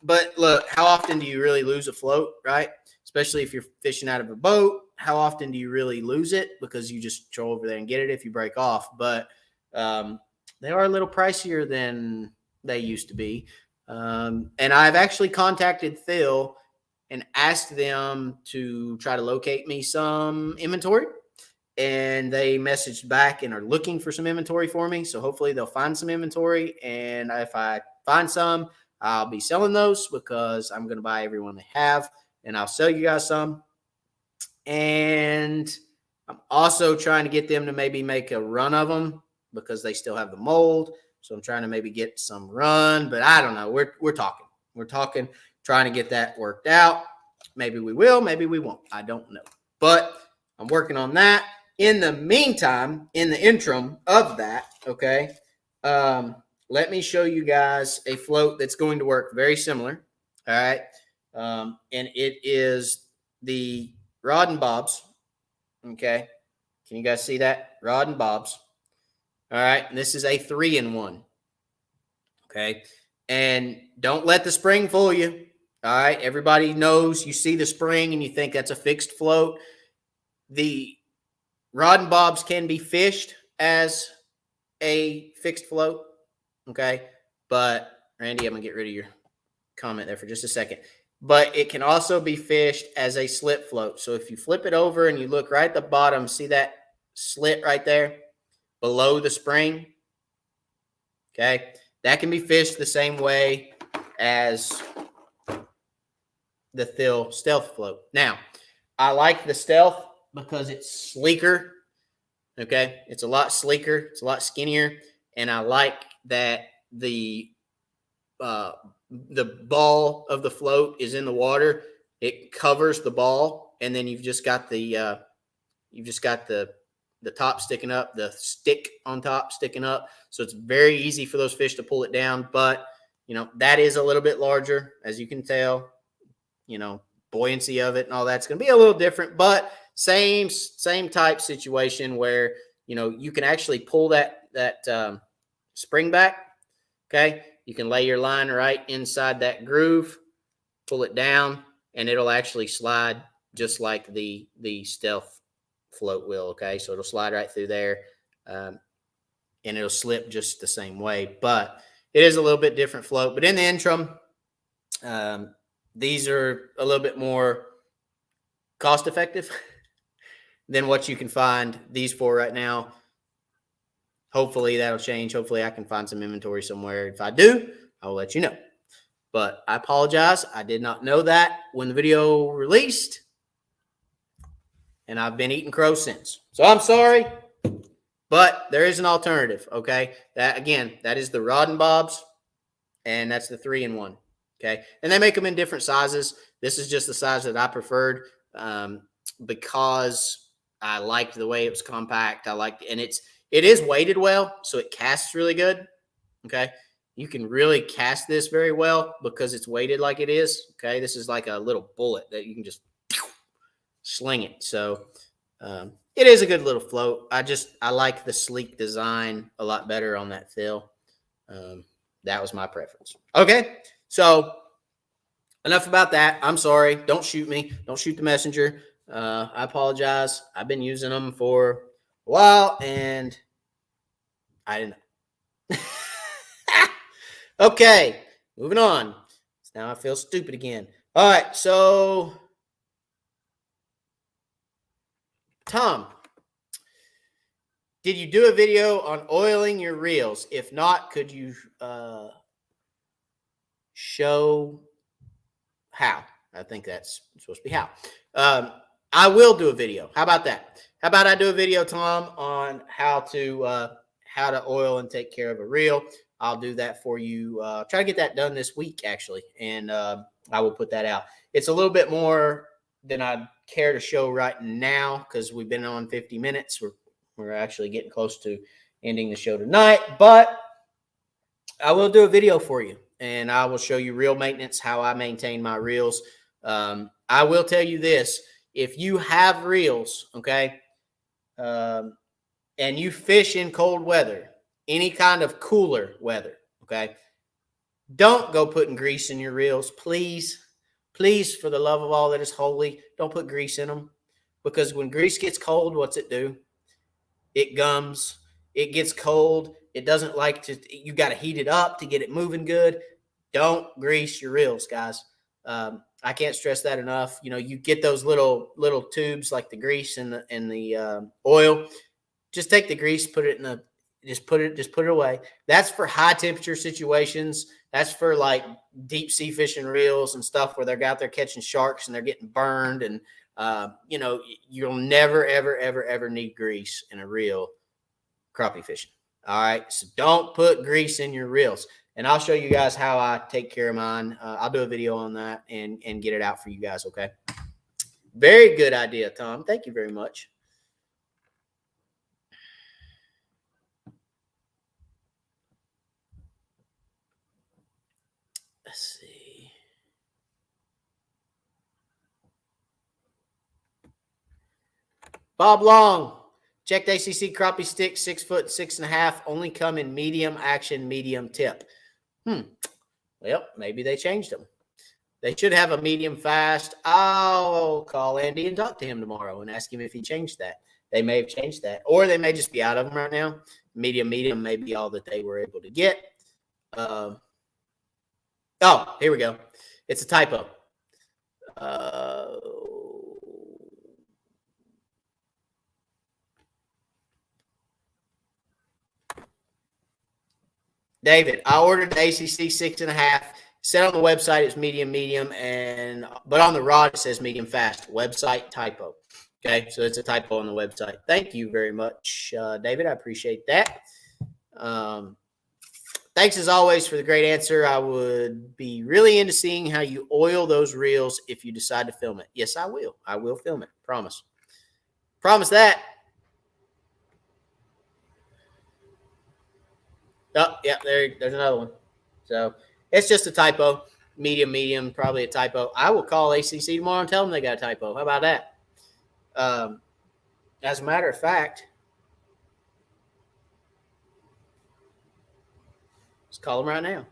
Speaker 1: but look, how often do you really lose a float, right? Especially if you're fishing out of a boat. How often do you really lose it? Because you just throw over there and get it if you break off. But they are a little pricier than they used to be. And I've actually contacted Phil and asked them to try to locate me some inventory. And they messaged back and are looking for some inventory for me. So hopefully they'll find some inventory. And if I find some, I'll be selling those because I'm going to buy every one they have. And I'll sell you guys some. And I'm also trying to get them to maybe make a run of them because they still have the mold. So I'm trying to maybe get some run, but I don't know. We're talking, trying to get that worked out. Maybe we will, maybe we won't. I don't know. But I'm working on that. In the meantime, in the interim of that, okay, let me show you guys a float that's going to work very similar. All right. And it is the Rod and Bobs. Okay. Can you guys see that? Rod and Bobs. All right. And this is a 3-in-1. Okay. And don't let the spring fool you. All right. Everybody knows you see the spring and you think that's a fixed float. The Rod and Bobs can be fished as a fixed float. Okay. But Randy, I'm going to get rid of your comment there for just a second. But it can also be fished as a slip float. So if you flip it over and you look right at the bottom, see that slit right there below the spring? Okay. That can be fished the same way as the Thill Stealth float. Now, I like the Stealth because it's sleeker. Okay. It's a lot sleeker. It's a lot skinnier. And I like that the ball of the float is in the water. It covers the ball. And then you've just got the top sticking up, the stick on top sticking up. So it's very easy for those fish to pull it down. But, that is a little bit larger, as you can tell, buoyancy of it and all that's going to be a little different, but same type situation where, you can actually pull that spring back. Okay. You can lay your line right inside that groove, pull it down, and it'll actually slide just like the Stealth float will. Okay. So it'll slide right through there. And it'll slip just the same way, but it is a little bit different float. But in the interim, these are a little bit more cost effective than what you can find these for right now. Hopefully that'll change. Hopefully I can find some inventory somewhere. If I do, I will let you know. But I apologize. I did not know that when the video released. And I've been eating crow since. So I'm sorry. But there is an alternative, okay? That is the Rod and Bobs, and that's the 3-in-1, okay? And they make them in different sizes. This is just the size that I preferred because I liked the way it was compact. And it is weighted well, so it casts really good, okay? You can really cast this very well because it's weighted like it is, okay? This is like a little bullet that you can just sling it. So it is a good little float. I like the sleek design a lot better on that Thill. That was my preference. Okay, so enough about that. I'm sorry. Don't shoot me. Don't shoot the messenger. I apologize. I've been using them for a while, and I didn't know. Okay, moving on. Now I feel stupid again. All right, so Tom, did you do a video on oiling your reels? If not, could you show how? I think that's supposed to be how. I will do a video. How about that? How about I do a video, Tom, on how how to oil and take care of a reel. I'll do that for you. Try to get that done this week, actually, and I will put that out. It's a little bit more than I'd care to show right now because we've been on 50 minutes. We're actually getting close to ending the show tonight, but I will do a video for you, and I will show you reel maintenance, how I maintain my reels. I will tell you this. If you have reels, okay, and you fish in cold weather, any kind of cooler weather, okay, don't go putting grease in your reels. Please, please, for the love of all that is holy, don't put grease in them. Because when grease gets cold, what's it do? It gums. It gets cold. It doesn't like to, you got to heat it up to get it moving good. Don't grease your reels, guys. I can't stress that enough. You know, you get those little tubes like the grease and the oil. Just take the grease, put it in the, just put it away. That's for high temperature situations. That's for like deep sea fishing reels and stuff where they're out there catching sharks and they're getting burned. And, you know, you'll never, ever, ever, ever need grease in a reel crappie fishing. All right. So don't put grease in your reels. And I'll show you guys how I take care of mine. I'll do a video on that and get it out for you guys. Okay. Very good idea, Tom. Thank you very much. Let's see. Bob Long, checked ACC crappie sticks, 6 foot, 6.5, only come in medium action, medium tip. Well, maybe they changed them. They should have a medium fast. I'll call Andy and talk to him tomorrow and ask him if he changed that. They may have changed that, or they may just be out of them right now. Medium may be all that they were able to get. Oh, here we go. It's a typo. David, I ordered the ACC 6.5. Said on the website it's medium, but on the rod it says medium fast. Website typo. Okay, so it's a typo on the website. Thank you very much, David. I appreciate that. Thanks as always for the great answer. I would be really into seeing how you oil those reels if you decide to film it. Yes, I will. I will film it. Promise. Promise that. Oh, yeah, there's another one. So it's just a typo. Medium, probably a typo. I will call ACC tomorrow and tell them they got a typo. How about that? As a matter of fact, let's call them right now.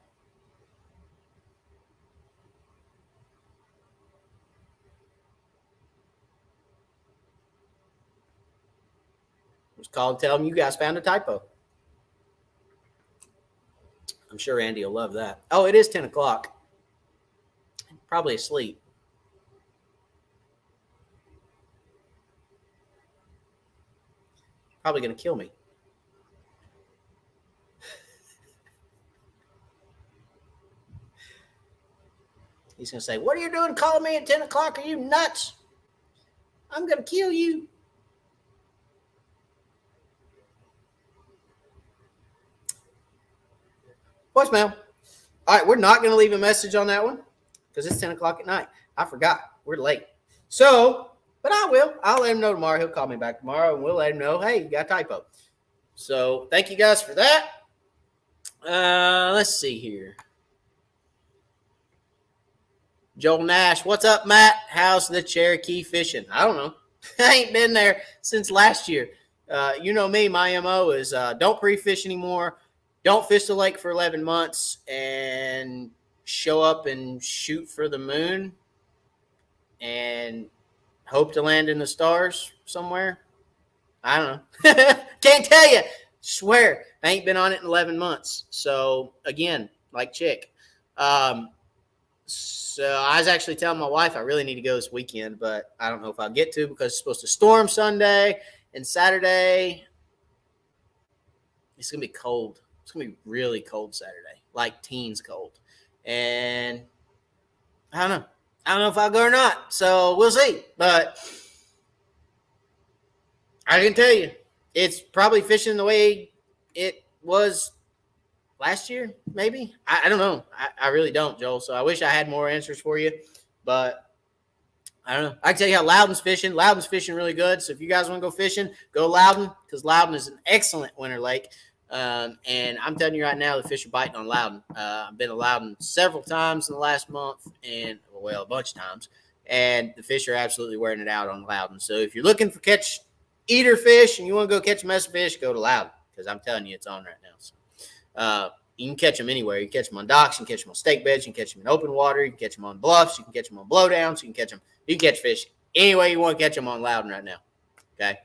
Speaker 1: Let's call and tell them you guys found a typo. I'm sure Andy will love that. Oh, it is 10 o'clock. Probably asleep. Probably going to kill me. He's going to say, what are you doing calling me at 10 o'clock? Are you nuts? I'm going to kill you. Voicemail. All right, we're not going to leave a message on that one because it's 10 o'clock at night. I forgot. We're late. So, but I will. I'll let him know tomorrow. He'll call me back tomorrow, and we'll let him know, hey, you got a typo. So thank you guys for that. Let's see here. Joel Nash, what's up, Matt? How's the Cherokee fishing? I don't know. I ain't been there since last year. You know me, my MO is don't pre-fish anymore. Don't fish the lake for 11 months and show up and shoot for the moon and hope to land in the stars somewhere. I don't know. Can't tell you. Swear. I ain't been on it in 11 months. So, again, like Chick. So I was actually telling my wife I really need to go this weekend, but I don't know if I'll get to because it's supposed to storm Sunday and Saturday. It's going to be cold. It's going to be really cold Saturday, like teens cold. And I don't know. I don't know if I'll go or not. So we'll see. But I can tell you, it's probably fishing the way it was last year, maybe. I don't know. I really don't, Joel. So I wish I had more answers for you, but I don't know. I can tell you how Loudon's fishing. Loudon's fishing really good. So if you guys want to go fishing, go Loudon, because Loudon is an excellent winter lake. And I'm telling you right now, the fish are biting on Loudon. I've been to Loudon several times in the last month, and well, a bunch of times, and the fish are absolutely wearing it out on Loudon. So if you're looking for catch eater fish and you want to go catch a mess of fish, go to Loudon, because I'm telling you, it's on right now. So, you can catch them anywhere. You can catch them on docks. You can catch them on stake beds. You can catch them in open water. You can catch them on bluffs. You can catch them on blowdowns. You can catch them. You can catch fish any way you want to catch them on Loudon right now. Okay.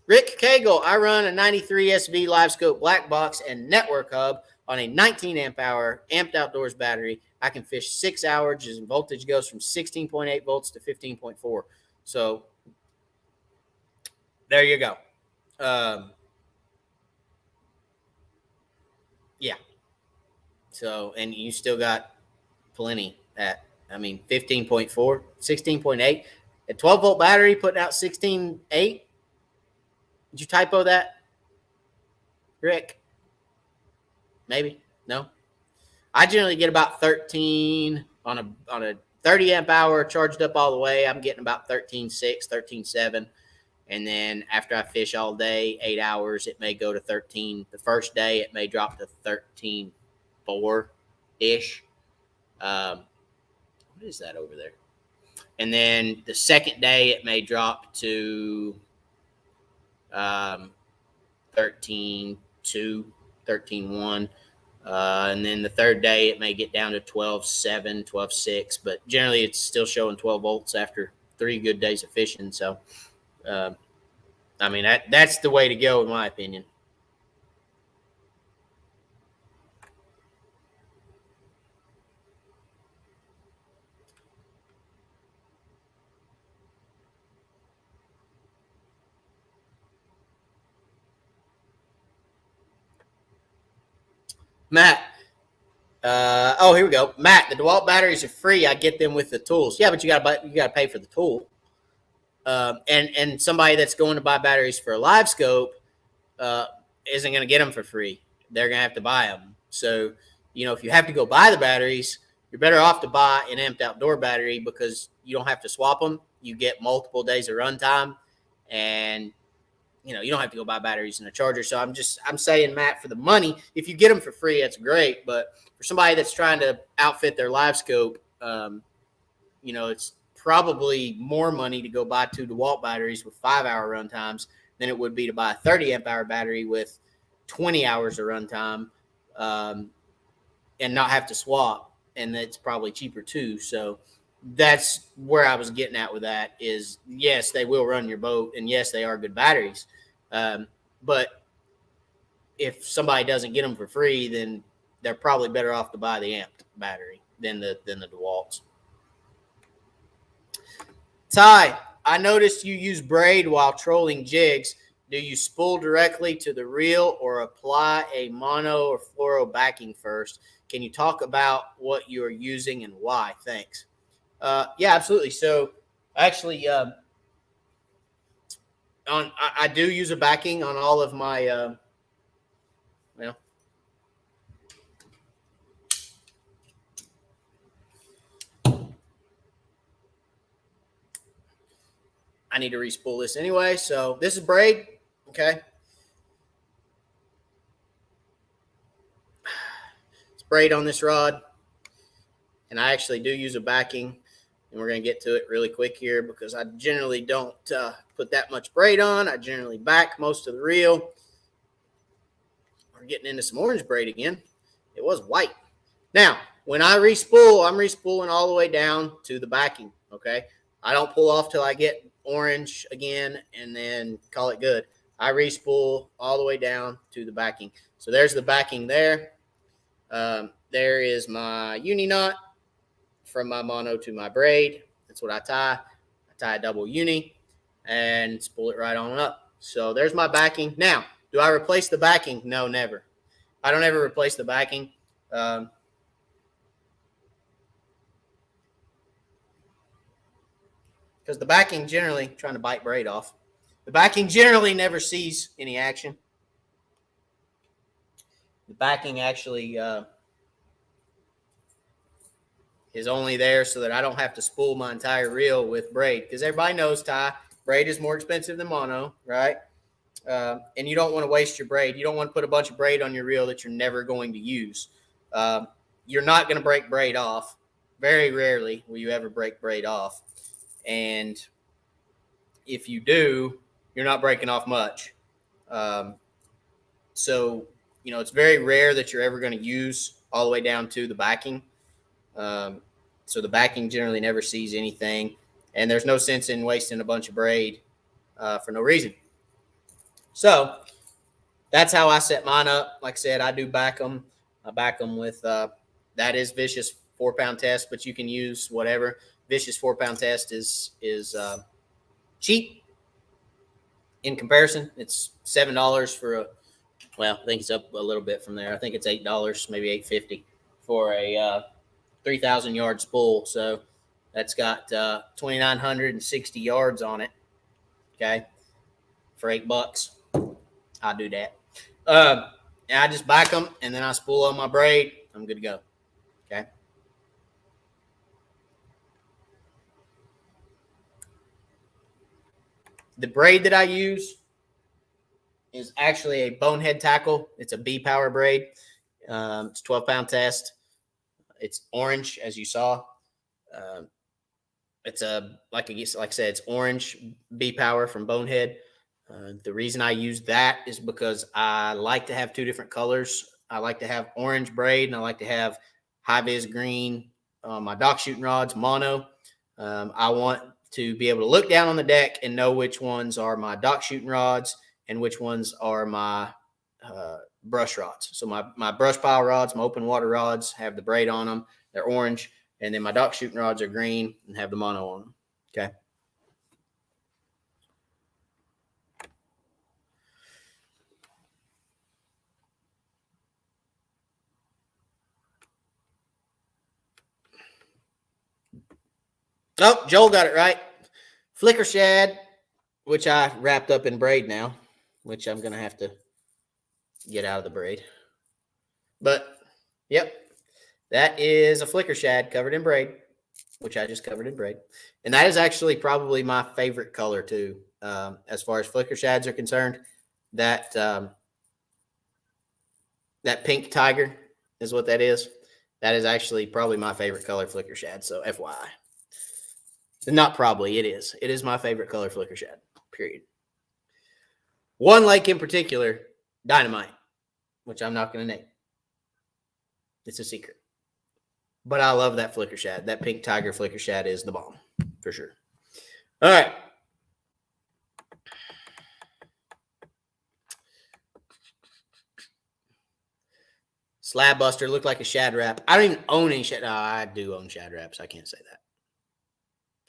Speaker 1: Rick Cagle, I run a 93 SV Livescope black box and network hub on a 19 amp hour amped outdoors battery. I can fish 6 hours and voltage goes from 16.8 volts to 15.4. So there you go. Yeah. So, and you still got plenty at, 15.4, 16.8. A 12-volt battery putting out 16.8. Did you typo that, Rick? Maybe. No. I generally get about 13 on a 30 amp hour charged up all the way. I'm getting about 13.6, 13.7. And then after I fish all day, 8 hours, it may go to 13. The first day, it may drop to 13.4-ish. What is that over there? And then the second day, it may drop to 13.2, 13.1. And then the third day, it may get down to 12.7, 12.6. But generally, it's still showing 12 volts after 3 good days of fishing. So, that's the way to go, in my opinion. Matt. Here we go. Matt, the Dewalt batteries are free. I get them with the tools. Yeah, but you gotta pay for the tool. And somebody that's going to buy batteries for a Livescope isn't going to get them for free. They're going to have to buy them. So, if you have to go buy the batteries, you're better off to buy an amped outdoor battery because you don't have to swap them. You get multiple days of runtime, and you don't have to go buy batteries and a charger. So I'm saying, Matt, for the money, if you get them for free, that's great. But for somebody that's trying to outfit their Livescope, it's probably more money to go buy 2 DeWalt batteries with 5-hour run times than it would be to buy a 30 amp hour battery with 20 hours of runtime and not have to swap. And it's probably cheaper too. So that's where I was getting at with that is, yes, they will run your boat, and yes, they are good batteries. But if somebody doesn't get them for free, then they're probably better off to buy the amped battery than the DeWalts. Ty, I noticed you use Braid while trolling jigs. Do you spool directly to the reel or apply a mono or fluoro backing first? Can you talk about what you are using and why? Thanks. Yeah, absolutely. So actually, I do use a backing on all of my, I need to respool this anyway. So this is Braid. Okay. It's Braid on this rod. And I actually do use a backing. And we're going to get to it really quick here because I generally don't put that much braid on. I generally back most of the reel. We're getting into some orange braid again. It was white. Now, when I respool, I'm respooling all the way down to the backing, okay? I don't pull off till I get orange again and then call it good. I respool all the way down to the backing. So there's the backing there. There is my uni knot from my mono to my braid. That's what I tie. I tie a double uni and spool it right on up. So there's my backing. Now, do I replace the backing? No, never. I don't ever replace the backing. Because the backing generally, trying to bite braid off, The backing generally never sees any action. The backing actually is only there so that I don't have to spool my entire reel with braid, because everybody knows, Ty, braid is more expensive than mono, right? And you don't want to waste your braid. You don't want to put a bunch of braid on your reel that you're never going to use. You're not going to break braid off. Very rarely will you ever break braid off. And if you do, you're not breaking off much. So, you know, it's very rare that you're ever going to use all the way down to the backing. So the backing generally never sees anything. And there's no sense in wasting a bunch of braid for no reason. So that's how I set mine up. Like I said, I do back them. I back them with that is Vicious 4-pound test, but you can use whatever. Vicious 4-pound test is cheap in comparison. It's $7 for a, well, I think it's up a little bit from there. I think it's $8, maybe $8.50 for a 3,000 yard spool. So that's got 2,960 yards on it. Okay, for $8, I'll do that. And I just back them, and then I spool on my braid. I'm good to go. Okay. The braid that I use is actually a bonehead tackle. It's a B power braid. It's 12-pound test. It's orange, as you saw. It's a like I said, it's orange B power from Bonehead. The reason I use that is because I like to have two different colors. I like to have orange braid, and I like to have high vis green on my dock shooting rods, mono. I want to be able to look down on the deck and know which ones are my dock shooting rods and which ones are my brush rods. So my brush pile rods, my open water rods have the braid on them. They're orange. And then my dock shooting rods are green and have the mono on them. Okay. Oh, Joel got it right. Flicker shad, which I wrapped up in braid now, which I'm going to have to get out of the braid. But, yep, that is a flicker shad covered in braid, which I just covered in braid. And that is actually probably my favorite color, too, as far as flicker shads are concerned. That pink tiger is what that is. That is actually probably my favorite color flicker shad. So FYI. Not probably, it is. It is my favorite color flicker shad, period. One lake in particular, Dynamite, which I'm not going to name. It's a secret. But I love that flicker shad. That pink tiger flicker shad is the bomb, for sure. All right. Slab Buster looked like a shad wrap. I don't even own any shad. No, I do own shad wraps. I can't say that.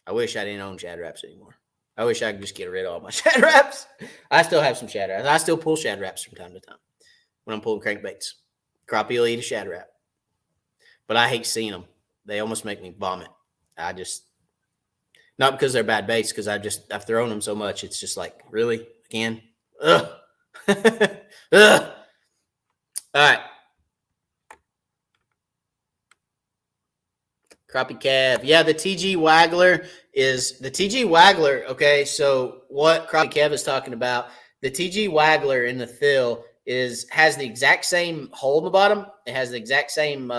Speaker 1: I wish I didn't own shad wraps anymore. I wish I could just get rid of all my shad wraps. I still have some shad wraps. I still pull shad wraps from time to time when I'm pulling crankbaits. Crappie will eat a shad wrap. But I hate seeing them. They almost make me vomit. I just, not because they're bad baits, because I've thrown them so much. It's just like, really? Again? Ugh. Ugh. All right. Crappie Kev. Yeah, the TG Waggler is the TG Waggler. Okay, so what Crappie Kev is talking about, the TG Waggler in the fill has the exact same hole in the bottom. It has the exact same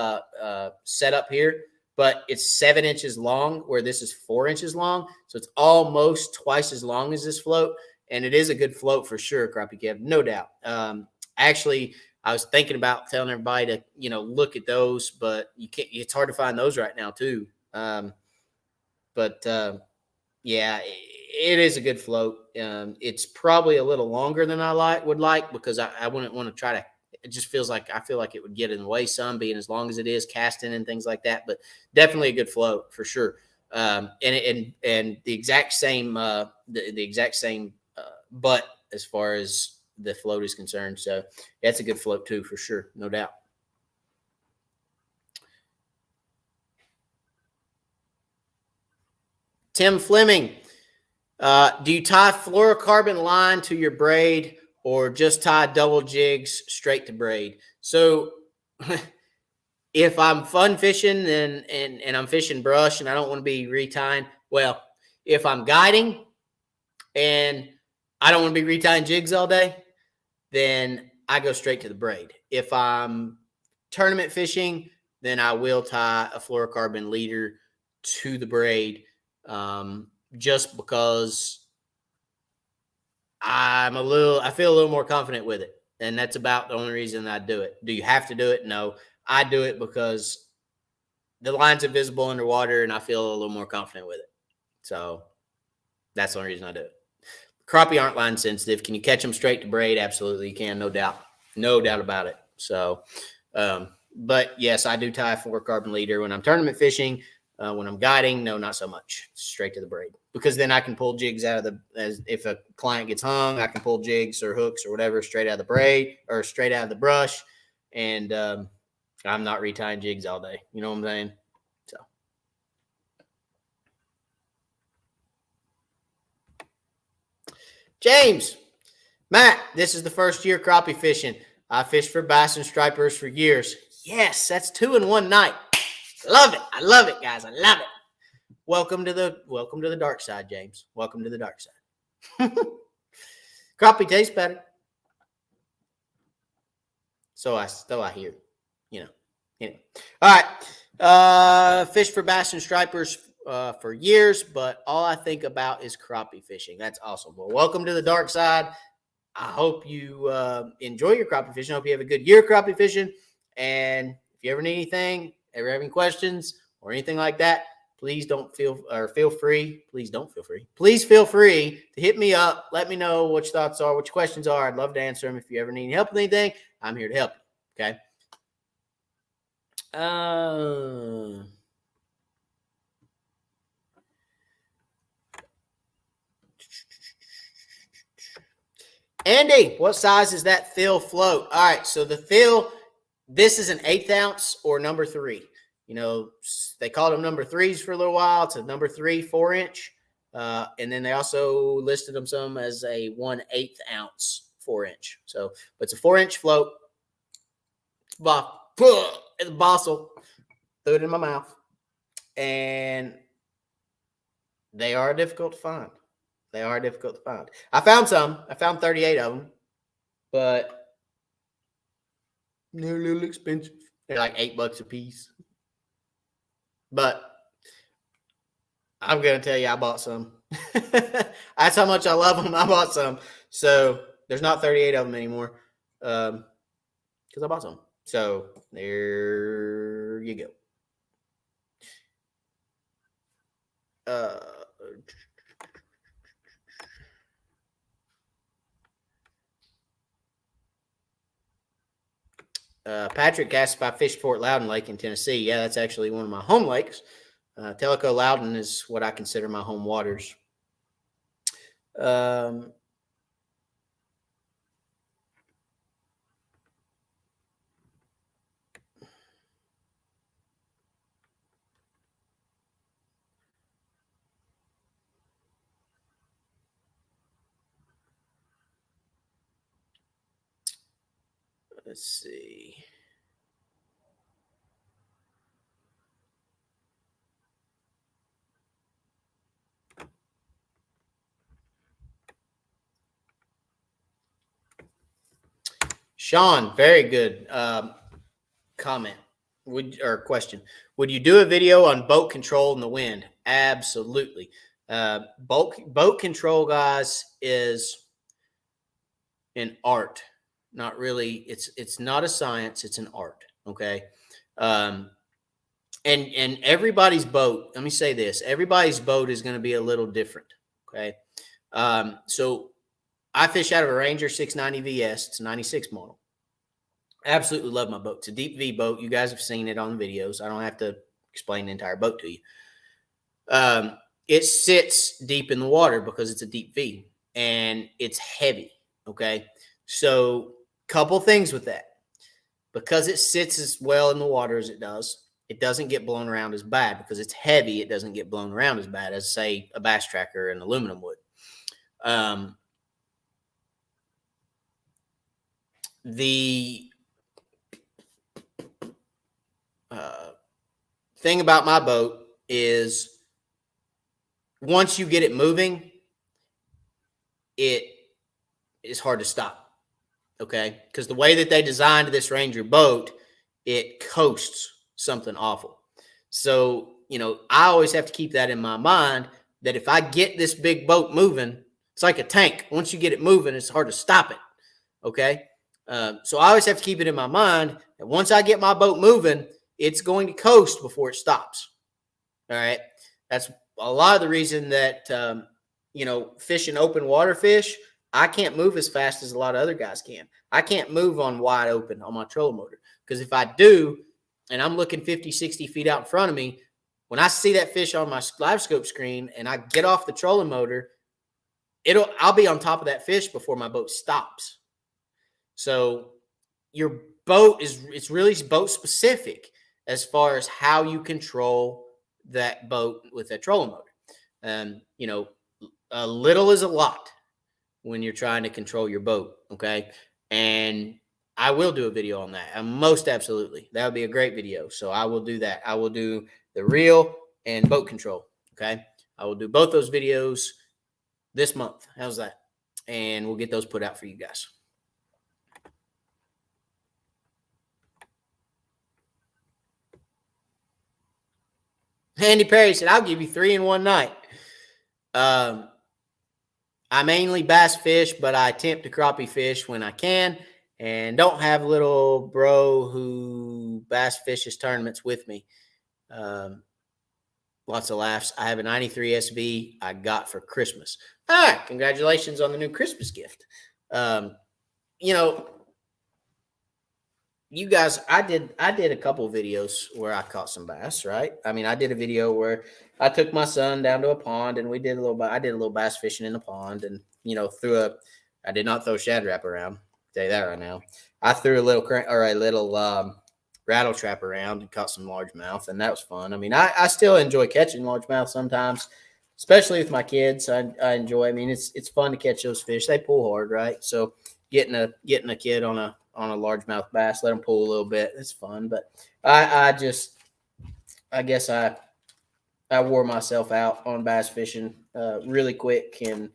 Speaker 1: setup here, but it's 7 inches long, where this is 4 inches long. So it's almost twice as long as this float, and it is a good float for sure, Crappie Kev, no doubt. Actually, I was thinking about telling everybody to, look at those, but you can't. It's hard to find those right now too. Yeah, it is a good float. It's probably a little longer than I would like because I wouldn't want to try to. It just I feel like it would get in the way some, being as long as it is, casting and things like that. But definitely a good float for sure. And the exact same the exact same butt as far as the float is concerned. So that's a good float too, for sure. No doubt. Tim Fleming. Do you tie fluorocarbon line to your braid or just tie double jigs straight to braid? So if I'm fun fishing and I'm fishing brush and I don't want to be retying, well, if I'm guiding and I don't want to be retying jigs all day, then I go straight to the braid. If I'm tournament fishing, then I will tie a fluorocarbon leader to the braid, just because I feel a little more confident with it. And that's about the only reason I do it. Do you have to do it? No. I do it because the line's invisible underwater and I feel a little more confident with it. So that's the only reason I do it. Crappie aren't line sensitive. Can you catch them straight to braid? Absolutely, you can. No doubt. No doubt about it. So, but yes, I do tie a fluorocarbon leader when I'm tournament fishing. When I'm guiding, no, not so much. Straight to the braid, because then I can pull jigs out of as if a client gets hung, I can pull jigs or hooks or whatever straight out of the braid or straight out of the brush, and I'm not retying jigs all day. You know what I'm saying? So. James, Matt, this is the first year crappie fishing. I fished for bass and stripers for years. Yes, that's 2 in 1 night. Love it. I love it, guys. I love it. Welcome to the dark side, James. Welcome to the dark side. Crappie tastes better. So I hear, you know. All right. Fish for bass and stripers for years, but all I think about is crappie fishing. That's awesome. Well, welcome to the dark side. I hope you enjoy your crappie fishing. I hope you have a good year crappie fishing. And if you ever need anything, ever have any questions or anything like that, please feel free. Please feel free to hit me up. Let me know what your thoughts are, what your questions are. I'd love to answer them. If you ever need any help with anything, I'm here to help you. Okay. Andy, what size is that Thill float? All right, so the Thill, this is an 1/8 ounce or number 3. You know, they called them number 3s for a little while. It's a number 3 4-inch. And then they also listed them some as a 1/8 ounce 4-inch. So, but it's a 4-inch float. It's a bossil. Threw it in my mouth. And they are difficult to find. I found some. I found 38 of them. But they're a little expensive. They're like $8 a piece. But I'm going to tell you, I bought some. That's how much I love them. I bought some. So there's not 38 of them anymore because I bought some. So there you go. Patrick asked if I fished Fort Loudon Lake in Tennessee. Yeah, that's actually one of my home lakes. Tellico Loudon is what I consider my home waters. Let's see. Sean, very good comment or question. Would you do a video on boat control in the wind? Absolutely. Boat control, guys, is an art. Not really. It's not a science. It's an art. Okay. And everybody's boat. Let me say this: everybody's boat is going to be a little different. Okay. So I fish out of a Ranger 690 VS. It's a 96 model. Absolutely love my boat. It's a deep V boat. You guys have seen it on the videos. I don't have to explain the entire boat to you. It sits deep in the water because it's a deep V and it's heavy. Okay. So couple things with that. Because it sits as well in the water as it doesn't get blown around as bad. Because it's heavy, it doesn't get blown around as bad as, say, a bass tracker and aluminum would. The thing about my boat is once you get it moving, it is hard to stop. Okay, because the way that they designed this Ranger boat, it coasts something awful. So, I always have to keep that in my mind that if I get this big boat moving, it's like a tank. Once you get it moving, it's hard to stop it. Okay. So I always have to keep it in my mind that once I get my boat moving, it's going to coast before it stops. All right. That's a lot of the reason that, fishing open water fish, I can't move as fast as a lot of other guys can. I can't move on wide open on my trolling motor because if I do, and I'm looking 50, 60 feet out in front of me, when I see that fish on my Livescope screen and I get off the trolling motor, I'll be on top of that fish before my boat stops. So your boat it's really boat specific as far as how you control that boat with that trolling motor. A little is a lot when you're trying to control your boat. Okay. And I will do a video on that. Most absolutely. That would be a great video. So I will do that. I will do the reel and boat control. Okay. I will do both those videos this month. How's that? And we'll get those put out for you guys. Andy Perry said, I'll give you 3 in one night. I mainly bass fish, but I attempt to crappie fish when I can and don't have little bro who bass fishes tournaments with me. Lots of laughs. I have a 93 SV I got for Christmas. All right. Congratulations on the new Christmas gift. You guys, I did a couple of videos where I caught some bass, right? I mean, I did a video where I took my son down to a pond and I did a little bass fishing in the pond and, I did not throw shad wrap around. I'll tell you that right now. I threw a little rattle trap around and caught some largemouth, and that was fun. I mean, I still enjoy catching largemouth sometimes, especially with my kids. I enjoy. I mean, it's fun to catch those fish. They pull hard, right? So getting a kid on a largemouth bass, let them pull a little bit. It's fun, but I guess I wore myself out on bass fishing really quick, and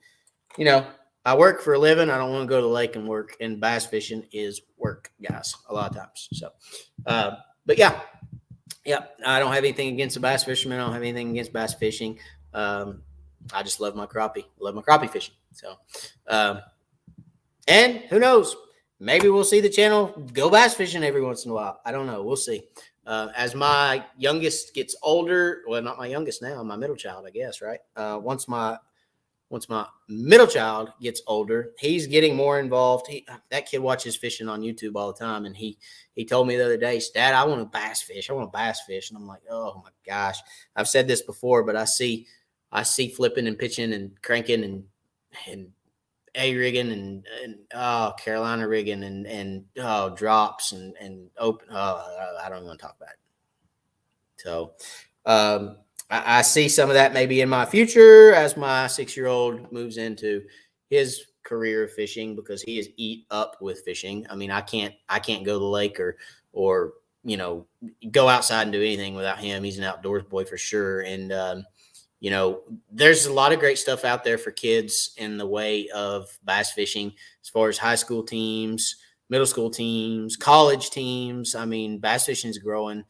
Speaker 1: I work for a living. I don't want to go to the lake and work, and bass fishing is work, guys, a lot of times. So, but yeah, I don't have anything against the bass fishermen. I don't have anything against bass fishing. I just love my crappie fishing. So, and who knows, maybe we'll see the channel go bass fishing every once in a while. I don't know. We'll see. As my youngest gets older, well, not my youngest now, my middle child, I guess, right? Once my middle child gets older, he's getting more involved. That kid watches fishing on YouTube all the time. And he told me the other day, Dad, I want to bass fish. And I'm like, oh my gosh, I've said this before, but I see flipping and pitching and cranking and A-rigging and Carolina rigging and drops and open. I don't want to talk about it. So, I see some of that maybe in my future as my 6-year-old moves into his career of fishing, because he is eat up with fishing. I mean, I can't go to the lake or go outside and do anything without him. He's an outdoors boy for sure. And, there's a lot of great stuff out there for kids in the way of bass fishing, as far as high school teams, middle school teams, college teams. I mean, bass fishing is growing.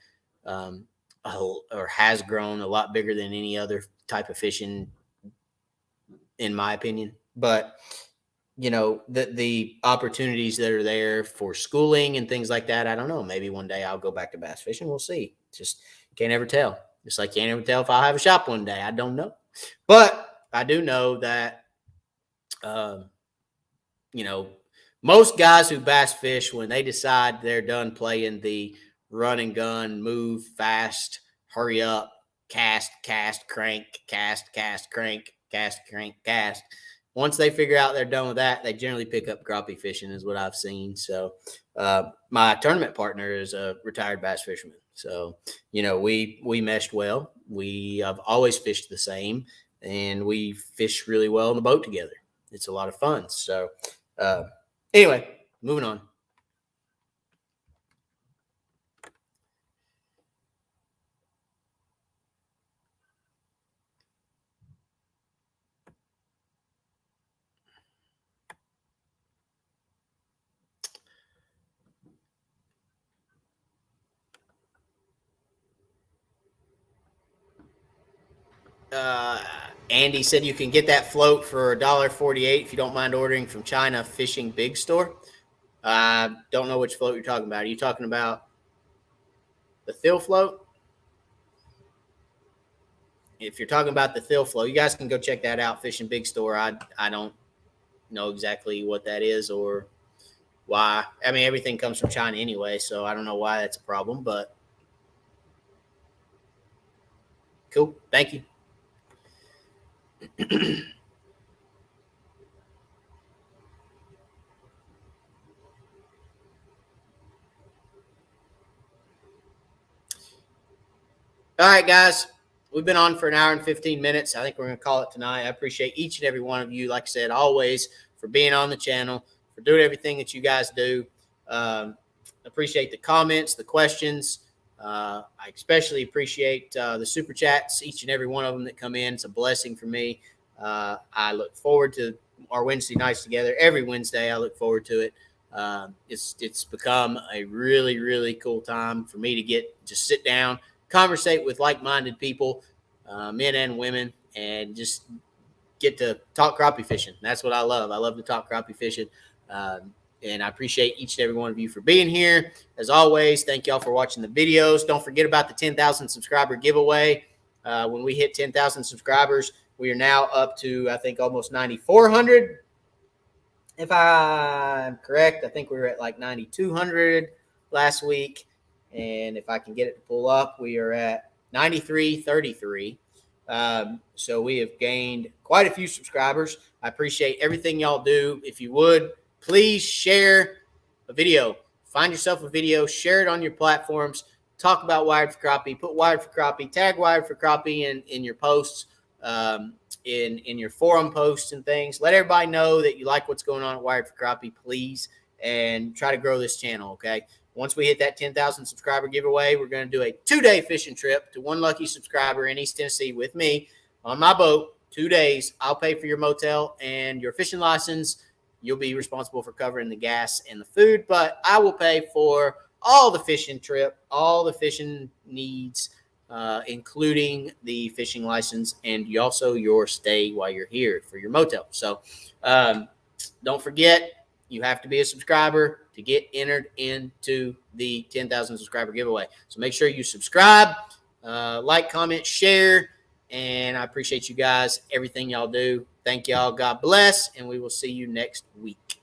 Speaker 1: Or has grown a lot bigger than any other type of fishing, in my opinion. But, the opportunities that are there for schooling and things like that, I don't know. Maybe one day I'll go back to bass fishing. We'll see. Just can't ever tell. Just like can't ever tell if I'll have a shop one day. I don't know. But I do know that, most guys who bass fish, when they decide they're done playing the run and gun, move fast, hurry up, cast, crank, cast, crank, cast, crank, cast. Once they figure out they're done with that, they generally pick up crappie fishing, is what I've seen. So my tournament partner is a retired bass fisherman. So, we meshed well. We have always fished the same, and we fish really well in the boat together. it's a lot of fun. So anyway, moving on. Andy said you can get that float for $1.48 if you don't mind ordering from China Fishing Big Store. I don't know which float you're talking about. Are you talking about the Thill float? If you're talking about the Thill float, you guys can go check that out, Fishing Big Store. I don't know exactly what that is or why. I mean, everything comes from China anyway, so I don't know why that's a problem, but cool. Thank you. All right, guys. We've been on for an hour and 15 minutes. I think we're going to call it tonight. I appreciate each and every one of you, like I said, always, for being on the channel, for doing everything that you guys do. Appreciate the comments, the questions. I especially appreciate the super chats, each and every one of them that come in. It's a blessing for me. I look forward to our Wednesday nights together. Every Wednesday, I look forward to it. It's become a really, really cool time for me to just sit down, conversate with like-minded people, men and women, and just get to talk crappie fishing. That's what I love. I love to talk crappie fishing. And I appreciate each and every one of you for being here. As always, thank y'all for watching the videos. Don't forget about the 10,000 subscriber giveaway. When we hit 10,000 subscribers, we are now up to, I think, almost 9,400. If I'm correct, I think we were at like 9,200 last week. And if I can get it to pull up, we are at 9333. So we have gained quite a few subscribers. I appreciate everything y'all do. If you would, please share a video. Find yourself a video, share it on your platforms, talk about Wired for Crappie, put Wired for Crappie, tag Wired for Crappie in your posts, in your forum posts and things. Let everybody know that you like what's going on at Wired for Crappie, please, and try to grow this channel, okay? Once we hit that 10,000 subscriber giveaway, we're going to do a 2-day fishing trip to one lucky subscriber in East Tennessee with me on my boat. 2 days. I'll pay for your motel and your fishing license. You'll be responsible for covering the gas and the food, but I will pay for all the fishing trip, all the fishing needs, including the fishing license and also your stay while you're here for your motel. So don't forget, you have to be a subscriber to get entered into the 10,000 subscriber giveaway. So make sure you subscribe, like, comment, share, and I appreciate you guys, everything y'all do. Thank y'all. God bless, and we will see you next week.